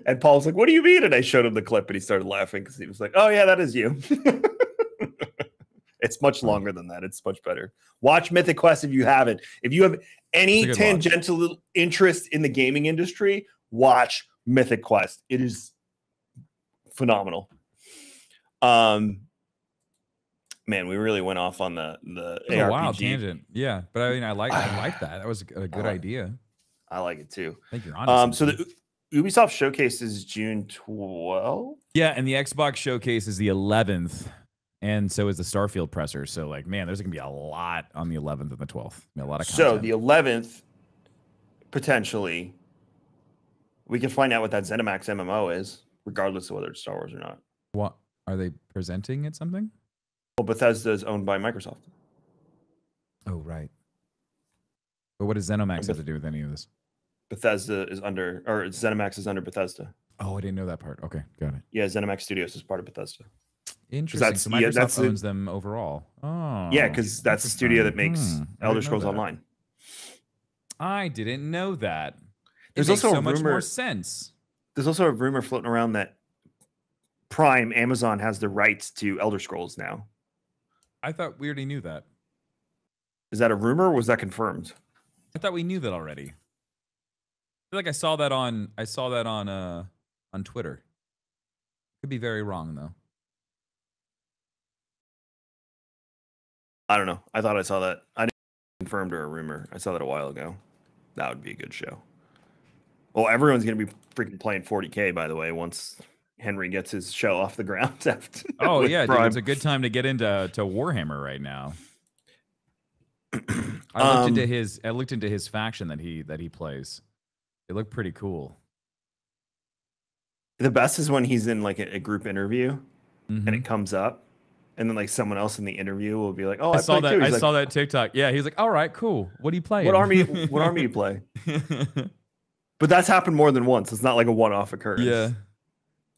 A: And Paul's like, what do you mean? And I showed him the clip, and he started laughing because he was like, oh yeah, that is you. It's much longer than that. It's much better. Watch Mythic Quest if you haven't. If you have any tangential interest in the gaming industry, watch Mythic Quest. It is phenomenal. Man, we really went off on the ARPG.
B: Wow, tangent. Yeah, but I mean, I like that. That was a good idea.
A: I like it too.
B: I think you're on.
A: So the Ubisoft showcase is June 12th.
B: Yeah, and the Xbox showcase is the 11th, and so is the Starfield presser. So like, man, there's gonna be a lot on the 11th and the 12th. A lot of content.
A: So the 11th, potentially, we can find out what that ZeniMax MMO is, regardless of whether it's Star Wars or not.
B: What are they presenting it something?
A: Well, Bethesda is owned by Microsoft.
B: Oh, right. But what does ZeniMax have to do with any of this?
A: Bethesda is under, or ZeniMax is under Bethesda.
B: Oh, I didn't know that part. Okay, got it.
A: Yeah, ZeniMax Studios is part of Bethesda.
B: Interesting. So Microsoft owns them overall. Oh,
A: yeah, because that's the studio that makes Elder Scrolls Online.
B: I didn't know that.
A: There's also
B: so much more sense.
A: There's also a rumor floating around that Amazon has the rights to Elder Scrolls now.
B: I thought we already knew that.
A: Is that a rumor or was that confirmed?
B: I thought we knew that already. I feel like I saw that on Twitter. Could be very wrong though.
A: I don't know. I thought I saw that. I didn't confirmed or a rumor. I saw that a while ago. That would be a good show. Well, everyone's going to be freaking playing 40K, by the way, once Henry gets his show off the ground. After
B: oh yeah, dude, it's a good time to get into Warhammer right now. I looked into his faction that he plays. It looked pretty cool.
A: The best is when he's in like a group interview and it comes up, and then like someone else in the interview will be like, "Oh, I saw that.
B: I saw that TikTok. Yeah, he's like, "All right, cool. What do you play?
A: What army you play?" But that's happened more than once. It's not like a one-off occurrence.
B: Yeah,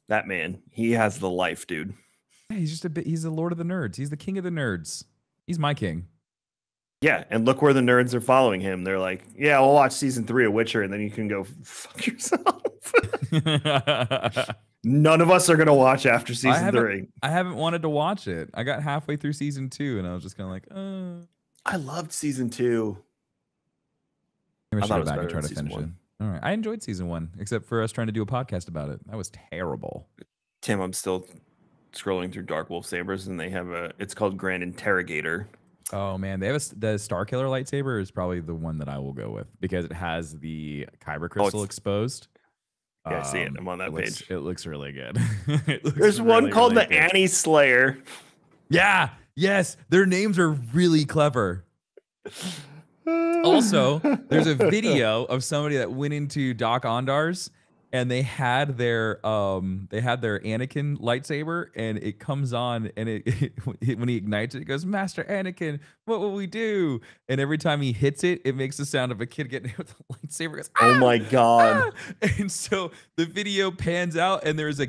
A: that man, he has the life, dude.
B: Yeah, he's just he's the Lord of the Nerds. He's the king of the nerds. He's my king.
A: Yeah, and look where the nerds are following him. They're like, yeah, we'll watch season 3 of Witcher, and then you can go fuck yourself. None of us are going to watch after season 3.
B: I haven't wanted to watch it. I got halfway through season 2, and I was just kind of like,
A: I loved season 2.
B: Maybe I
A: I
B: should
A: thought
B: go
A: it was
B: back and
A: better
B: try
A: than
B: to
A: season
B: finish it.
A: one.
B: All right. I enjoyed season 1, except for us trying to do a podcast about it. That was terrible.
A: Tim, I'm still scrolling through Dark Wolf Sabers, and they have it's called Grand Interrogator.
B: Oh man, they have the Star Killer lightsaber is probably the one that I will go with because it has the kyber crystal exposed.
A: Yeah, I see it. I'm on that page.
B: It looks really good. It looks
A: There's one
B: really,
A: called
B: really
A: the
B: good.
A: Annie Slayer.
B: Yeah, yes, their names are really clever. Also, there's a video of somebody that went into Doc Ondar's and they had their Anakin lightsaber, and it comes on, and when he ignites it, it goes, "Master Anakin, what will we do?" And every time he hits it, it makes the sound of a kid getting hit with a lightsaber. It goes,
A: Oh my god!
B: Ah! And so the video pans out, and there's a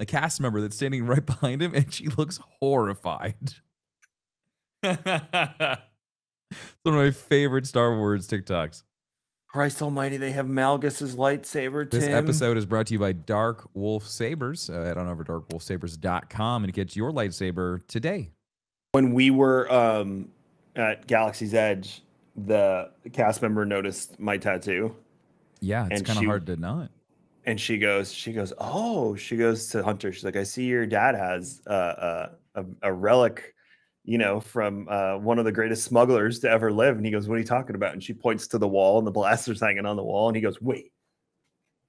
B: cast member that's standing right behind him, and she looks horrified. It's one of my favorite Star Wars TikToks.
A: Christ almighty, they have Malgus's lightsaber, Tim.
B: This episode is brought to you by Dark Wolf Sabers. Head on over to darkwolfsabers.com and get your lightsaber today.
A: When we were at Galaxy's Edge, the cast member noticed my tattoo.
B: Yeah, it's kind of hard to not.
A: And she goes to Hunter. She's like, I see your dad has a relic, you know, from one of the greatest smugglers to ever live. And he goes, what are you talking about? And she points to the wall, and the blaster's hanging on the wall. And he goes, wait.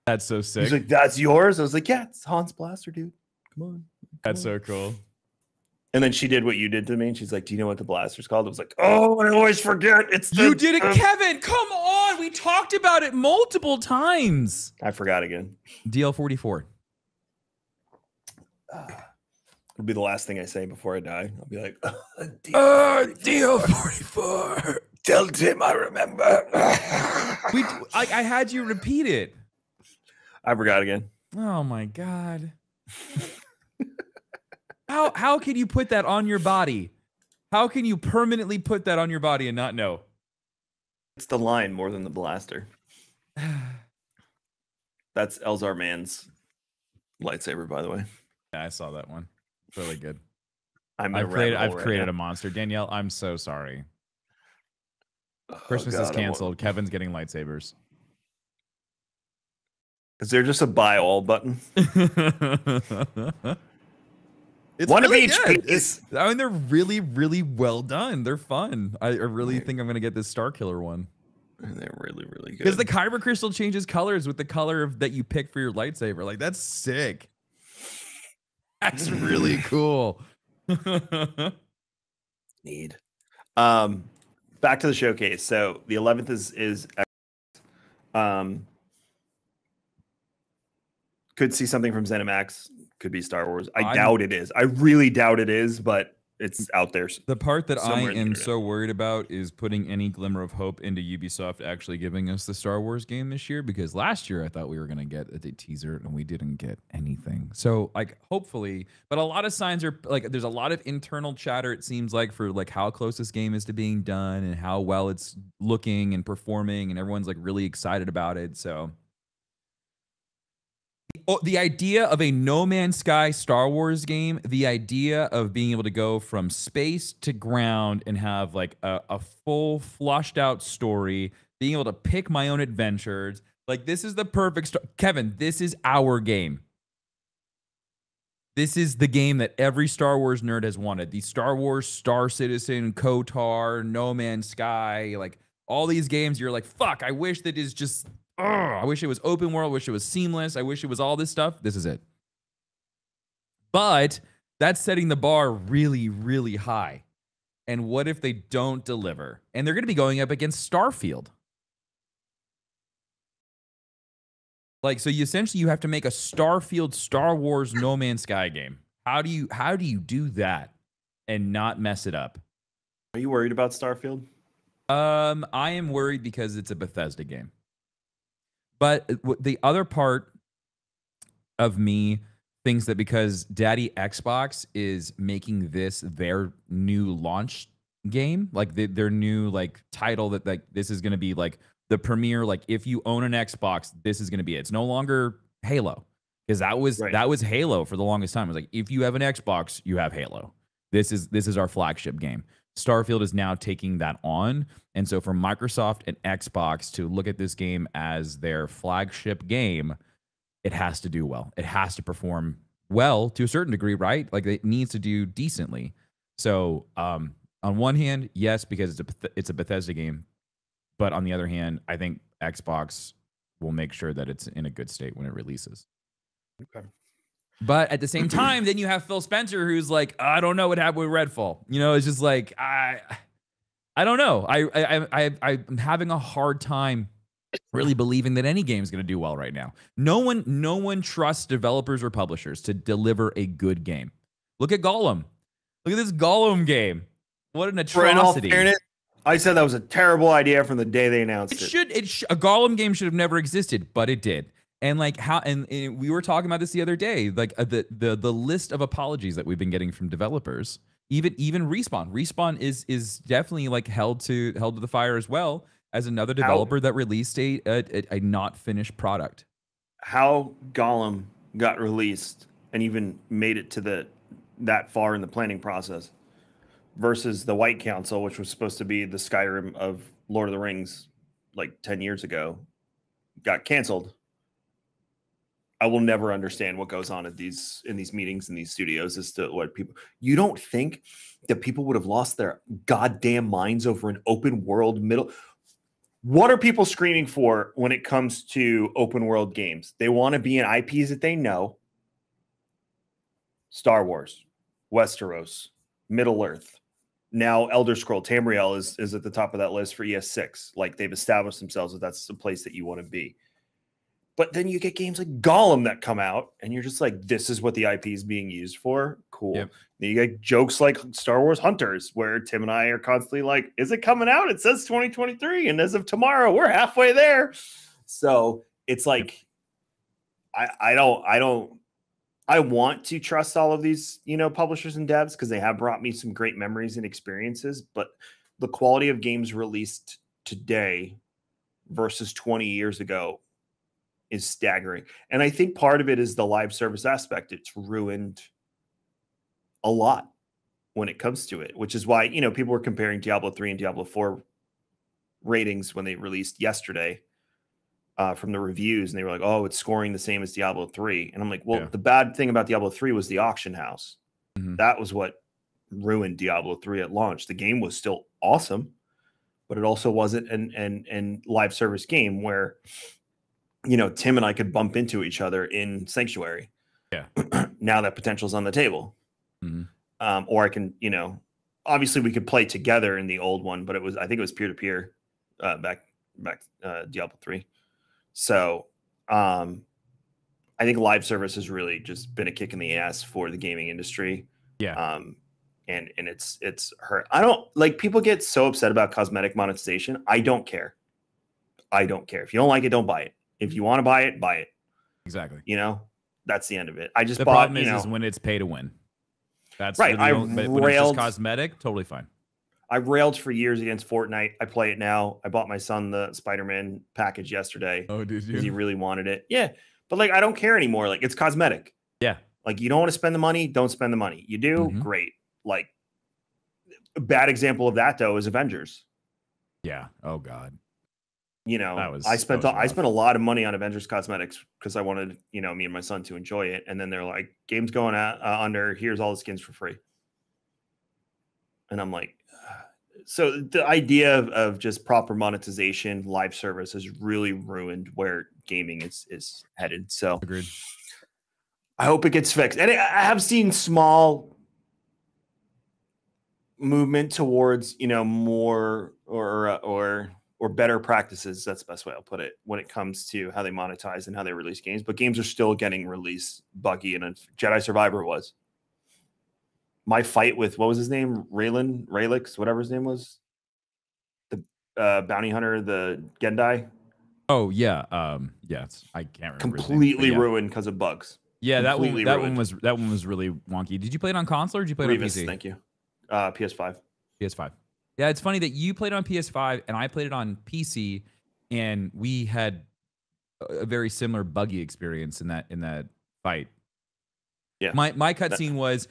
B: That's so sick.
A: He's like, that's yours? I was like, yeah, it's Han's blaster, dude. Come on.
B: That's so cool.
A: And then she did what you did to me. And she's like, do you know what the blaster's called? I was like, oh, I always forget.
B: You did it, Kevin. Come on. We talked about it multiple times.
A: I forgot again.
B: DL44.
A: It'll be the last thing I say before I die. I'll be like,
B: DL44.
A: Tell Tim I remember.
B: I had you repeat it.
A: I forgot again.
B: Oh my god. How can you put that on your body? How can you permanently put that on your body and not know?
A: It's the line more than the blaster. That's Elzar Mann's lightsaber, by the way.
B: Yeah, I saw that one. Really good.
A: I've
B: created a monster. Danielle, I'm so sorry. Christmas is canceled. Kevin's getting lightsabers.
A: Is there just a buy all button?
B: It's
A: one
B: really
A: of each
B: good.
A: piece.
B: I mean, they're really, really well done. They're fun. I really think I'm gonna get this Star Killer one.
A: They're really, really good.
B: Because the kyber crystal changes colors with the color that you pick for your lightsaber. Like, that's sick. That's really cool.
A: Need. Back to the showcase. So the 11th is could see something from ZeniMax. Could be Star Wars. I doubt it is. I really doubt it is, but it's out there.
B: The part that I am so worried about is putting any glimmer of hope into Ubisoft actually giving us the Star Wars game this year, because last year I thought we were going to get a teaser and we didn't get anything. So like, hopefully, but a lot of signs are like, there's a lot of internal chatter, it seems like, for like how close this game is to being done and how well it's looking and performing, and everyone's like really excited about it. So the idea of a No Man's Sky Star Wars game, the idea of being able to go from space to ground and have like a full flushed out story, being able to pick my own adventures, like this is the perfect Kevin, this is our game. This is the game that every Star Wars nerd has wanted. The Star Wars, Star Citizen, KOTOR, No Man's Sky, like all these games, you're like, fuck, I wish that is just... I wish it was open world. I wish it was seamless. I wish it was all this stuff. This is it. But that's setting the bar really, really high. And what if they don't deliver? And they're going to be going up against Starfield. Like, so you have to make a Starfield Star Wars No Man's Sky game. How do you do that and not mess it up?
A: Are you worried about Starfield?
B: I am worried because it's a Bethesda game. But the other part of me thinks that because Daddy Xbox is making this their new launch game, like their new like title, that like this is going to be like the premiere, like if you own an Xbox, this is going to be it. It's no longer Halo, because that was Halo for the longest time. It was like, if you have an Xbox, you have Halo. This is our flagship game. Starfield is now taking that on. And so for Microsoft and Xbox to look at this game as their flagship game, it has to do well. It has to perform well to a certain degree, right? Like it needs to do decently. So on one hand, yes, because it's a Bethesda game. But on the other hand, I think Xbox will make sure that it's in a good state when it releases.
A: Okay.
B: But at the same time, then you have Phil Spencer, who's like, I don't know what happened with Redfall. You know, it's just like, I don't know. I'm having a hard time really believing that any game is going to do well right now. No one trusts developers or publishers to deliver a good game. Look at Gollum. Look at this Gollum game. What an atrocity.
A: For in all fairness, I said that was a terrible idea from the day they announced it.
B: A Gollum game should have never existed, but it did. And like how, and we were talking about this the other day, like the list of apologies that we've been getting from developers, even Respawn is definitely like held to the fire as well as another developer that released a not finished product.
A: How Gollum got released and even made it to that far in the planning process versus the White Council, which was supposed to be the Skyrim of Lord of the Rings like 10 years ago, got canceled. I will never understand what goes on in these meetings in these studios as to what people. You don't think that people would have lost their goddamn minds over an open world middle? What are people screaming for when it comes to open world games? They want to be in IPs that they know. Star Wars, Westeros, Middle Earth. Now Elder Scroll Tamriel is at the top of that list for ES6. Like they've established themselves as that's the place that you want to be. But then you get games like Gollum that come out, and you're just like, this is what the IP is being used for. Cool. Yep. Then you get jokes like Star Wars Hunters, where Tim and I are constantly like, is it coming out? It says 2023, and as of tomorrow, we're halfway there. So it's like, I want to trust all of these, publishers and devs because they have brought me some great memories and experiences. But the quality of games released today versus 20 years ago is staggering. And I think part of it is the live service aspect. It's ruined a lot when it comes to it, which is why, people were comparing Diablo 3 and Diablo 4 ratings when they released yesterday from the reviews. And they were like, oh, it's scoring the same as Diablo 3. And I'm like, well, The bad thing about Diablo 3 was the auction house. Mm-hmm. That was what ruined Diablo 3 at launch. The game was still awesome, but it also wasn't an live service game where Tim and I could bump into each other in Sanctuary.
B: Yeah.
A: Now that potential's on the table. Mm-hmm. Or I can, obviously we could play together in the old one, but I think it was peer-to-peer back Diablo 3. So I think live service has really just been a kick in the ass for the gaming industry.
B: Yeah.
A: And it's hurt. I don't like people get so upset about cosmetic monetization. I don't care. If you don't like it, don't buy it. If you want to buy it, buy it.
B: Exactly.
A: That's the end of it.
B: The problem is when it's pay to win. That's
A: right.
B: When it's just cosmetic, totally fine.
A: I railed for years against Fortnite. I play it now. I bought my son the Spider-Man package yesterday.
B: Oh, did you?
A: Because he really wanted it. Yeah. But I don't care anymore. Like it's cosmetic.
B: Yeah.
A: Like you don't want to spend the money, don't spend the money. You do, great. Like a bad example of that though is Avengers.
B: Yeah. Oh God.
A: I spent a lot of money on Avengers cosmetics because I wanted, me and my son to enjoy it. And then they're like, game's going under, here's all the skins for free. And I'm like, so the idea of just proper monetization, live service has really ruined where gaming is headed. So
B: agreed.
A: I hope it gets fixed. And I have seen small movement towards, more or better practices. That's the best way I'll put it when it comes to how they monetize and how they release games. But games are still getting released. Buggy and Jedi Survivor was. My fight with, what was his name? Raelix, whatever his name was. The bounty hunter, the Gendai.
B: Oh, yeah. I can't remember.
A: Completely ruined because of bugs.
B: Yeah, that one was really wonky. Did you play it on console or did you play it on PC?
A: Thank you. PS5.
B: PS5. Yeah, it's funny that you played on PS5 and I played it on PC, and we had a very similar buggy experience in that fight.
A: Yeah.
B: My cutscene was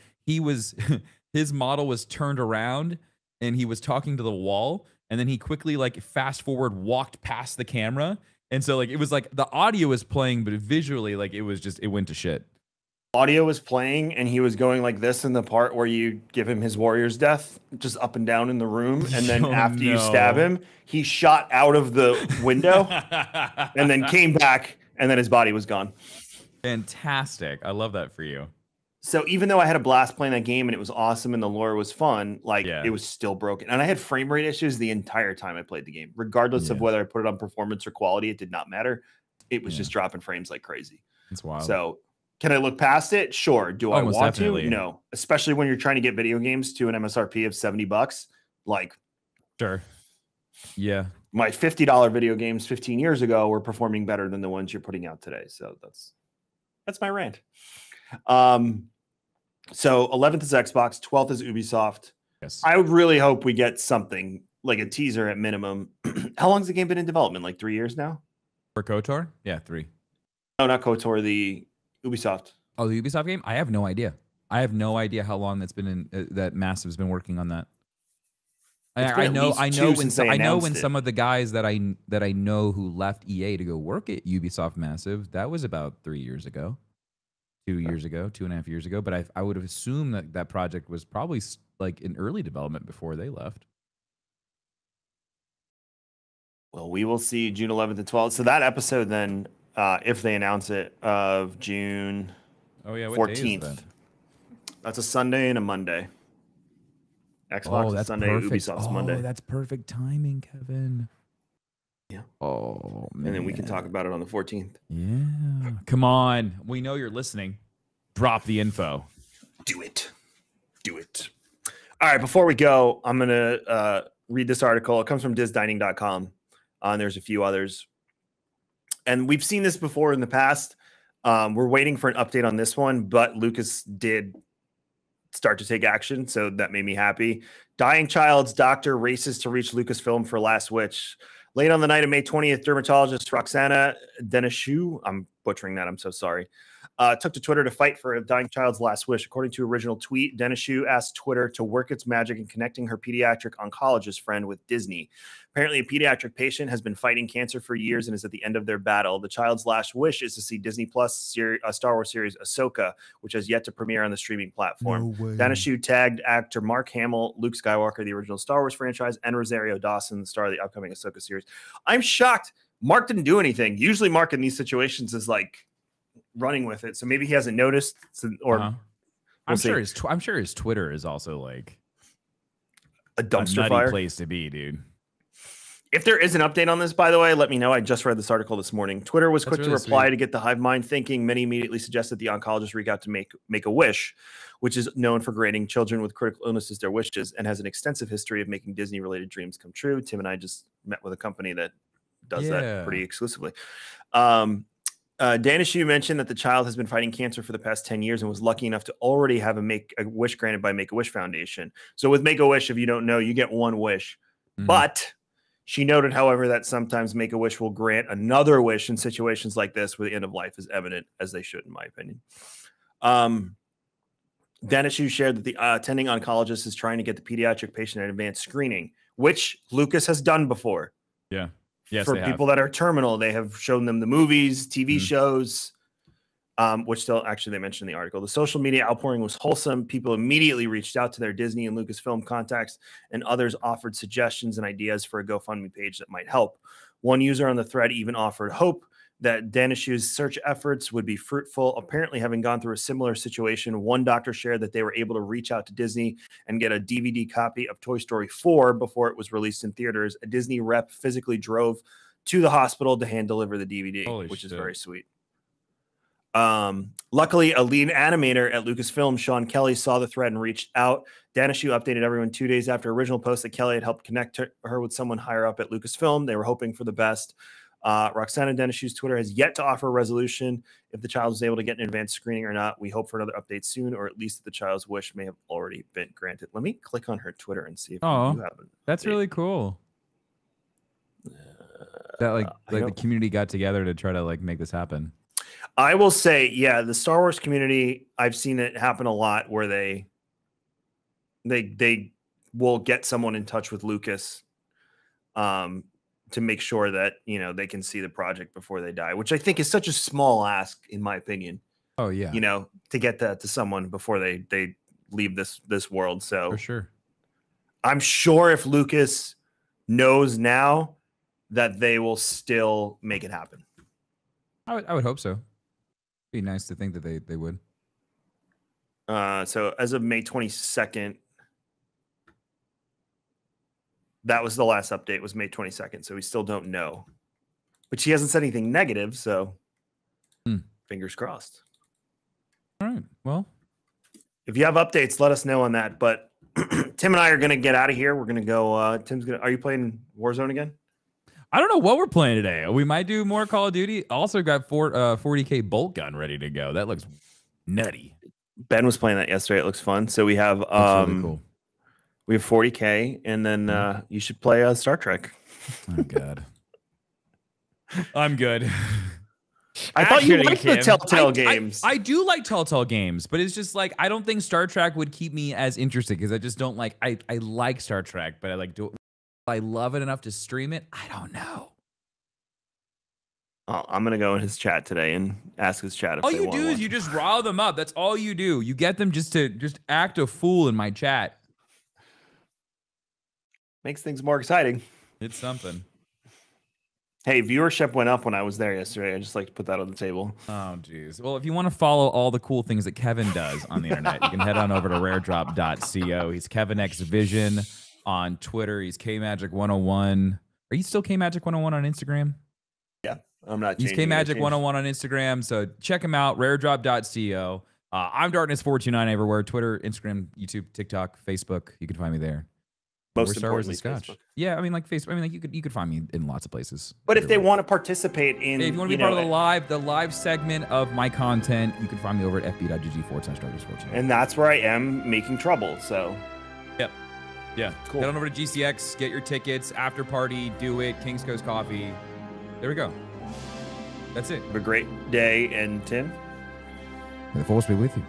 B: his model was turned around and he was talking to the wall, and then he quickly like fast forward walked past the camera, and so like it was like the audio was playing, but visually like it went to shit.
A: Audio was playing, and he was going like this in the part where you give him his warrior's death, just up and down in the room, and then after you stab him, he shot out of the window and then came back, and then his body was gone.
B: Fantastic. I love that for you.
A: So even though I had a blast playing that game and it was awesome and the lore was fun, like it was still broken. And I had frame rate issues the entire time I played the game, regardless of whether I put it on performance or quality. It did not matter. It was just dropping frames like crazy.
B: That's wild.
A: So can I look past it? Sure. Do I want to? No. Especially when you're trying to get video games to an MSRP of $70. Like,
B: sure. Yeah.
A: My $50 video games 15 years ago were performing better than the ones you're putting out today. So that's my rant. So 11th is Xbox, 12th is Ubisoft.
B: Yes.
A: I would really hope we get something like a teaser at minimum. How long has the game been in development? Like 3 years now?
B: For KOTOR? Yeah, 3.
A: No, not KOTOR, the Ubisoft.
B: Oh, the Ubisoft game? I have no idea. I have no idea how long that's been in that Massive's been working on that. I know when some of the guys that I know who left EA to go work at Ubisoft Massive, that was about 3 years ago. 2 years ago, 2.5 years ago, but I would have assumed that project was probably like in early development before they left.
A: Well, we will see June 11th and 12th. So that episode then, if they announce it, of June 14th. That's a Sunday and a Monday. Xbox is Sunday,
B: perfect.
A: Ubisoft's Monday.
B: Oh, that's perfect timing, Kevin.
A: Yeah.
B: Oh, man.
A: And then we can talk about it on the 14th.
B: Yeah. Come on. We know you're listening. Drop the info.
A: Do it. Do it. All right. Before we go, I'm going to read this article. It comes from DizDining.com. And there's a few others. And we've seen this before in the past. We're waiting for an update on this one, but Lucas did start to take action. So that made me happy. Dying child's doctor races to reach Lucasfilm for last wish. Late on the night of May 20th, dermatologist Roxana Denishu, I'm butchering that, I'm so sorry, took to Twitter to fight for a dying child's last wish. According to original tweet, Denishu asked Twitter to work its magic in connecting her pediatric oncologist friend with Disney. Apparently, a pediatric patient has been fighting cancer for years and is at the end of their battle. The child's last wish is to see Disney Plus Star Wars series Ahsoka, which has yet to premiere on the streaming platform. No way. Denishu tagged actor Mark Hamill, Luke Skywalker, the original Star Wars franchise, and Rosario Dawson, the star of the upcoming Ahsoka series. I'm shocked. Mark didn't do anything. Usually Mark in these situations is like running with it. So maybe he hasn't noticed, or
B: I'm sure his Twitter is also like
A: a dumpster
B: nutty place to be, dude.
A: If there is an update on this, by the way, let me know. I just read this article this morning. Twitter was quick to reply to get the hive mind thinking. Many immediately suggested the oncologist reach out to make a wish, which is known for granting children with critical illnesses their wishes and has an extensive history of making Disney-related dreams come true. Tim and I just met with a company that does that pretty exclusively. Danishu mentioned that the child has been fighting cancer for the past 10 years and was lucky enough to already have a wish granted by Make-A-Wish Foundation. So with Make-A-Wish, if you don't know, you get one wish. But she noted, however, that sometimes Make-A-Wish will grant another wish in situations like this where the end of life is evident, as they should, in my opinion. Danishu shared that the attending oncologist is trying to get the pediatric patient an advanced screening, which Lucas has done before.
B: Yeah. Yes,
A: for people that are terminal, they have shown them the movies, TV shows, which still actually they mentioned in the article. The social media outpouring was wholesome. People immediately reached out to their Disney and Lucasfilm contacts, and others offered suggestions and ideas for a GoFundMe page that might help. One user on the thread even offered hope that Danishu's search efforts would be fruitful. Apparently, having gone through a similar situation, one doctor shared that they were able to reach out to Disney and get a DVD copy of Toy Story 4 before it was released in theaters. A Disney rep physically drove to the hospital to hand deliver the DVD, which is very sweet. Luckily, a lead animator at Lucasfilm, Sean Kelly, saw the thread and reached out. Danishu updated everyone 2 days after original post that Kelly had helped connect her with someone higher up at Lucasfilm. They were hoping for the best. Roxana Denishu's Twitter has yet to offer a resolution if the child was able to get an advanced screening or not. We hope for another update soon, or at least that the child's wish may have already been granted. Let me click on her Twitter and see if you have an
B: That's really cool. That the community got together to try to like make this happen.
A: I will say, yeah, the Star Wars community, I've seen it happen a lot where they we'll get someone in touch with Lucas to make sure that, you know, they can see the project before they die, which I think is such a small ask, in my opinion.
B: Oh yeah.
A: You know, to get that to someone before they leave this world. So
B: For sure.
A: I'm sure if Lucas knows now that they will still make it happen.
B: I would hope so. Be nice to think that they would.
A: So as of May 22nd, that was the last update, was May 22nd. So we still don't know. But she hasn't said anything negative, so fingers crossed.
B: All right. Well,
A: if you have updates, let us know on that. But Tim and I are going to get out of here. We're going to go. Are you playing Warzone again?
B: I don't know what we're playing today. We might do more Call of Duty. Also got 40K bolt gun ready to go. That looks nutty.
A: Ben was playing that yesterday. It looks fun. So we have
B: really cool.
A: We have 40K, and then you should play Star Trek.
B: Oh God, I'm good.
A: I thought you liked the Telltale games.
B: I do like Telltale games, but it's just like I don't think Star Trek would keep me as interested because I just don't like. I like Star Trek, but I love it enough to stream it. I don't know.
A: I'm gonna go in his chat today and ask his chat. If
B: all you do is you just rile them up. That's all you do. You get them just to act a fool in my chat.
A: Makes things more exciting.
B: It's something.
A: Hey, viewership went up when I was there yesterday. I just like to put that on the table.
B: Oh, geez. Well, if you want to follow all the cool things that Kevin does on the internet, you can head on over to raredrop.co. He's Kevin X Vision on Twitter. He's KMagic101. Are you still KMagic101 on Instagram?
A: Yeah, I'm not.
B: He's KMagic101 on Instagram. So check him out. Raredrop.co. I'm Darkness429 everywhere. Twitter, Instagram, YouTube, TikTok, Facebook. You can find me there.
A: Most importantly,
B: Scotch.
A: Facebook.
B: Yeah, I mean, like Facebook. I mean, like you could find me in lots of places.
A: But if they want to participate in,
B: if you want to be part of the live segment of my content, you can find me over at fb.gg/darkness429.
A: And that's where I am making trouble. So,
B: yep, yeah,
A: cool.
B: Head on over to GCX, get your tickets, after party, do it. King's Coast Coffee. There we go. That's it.
A: Have a great day, and Tim.
B: May the force be with you.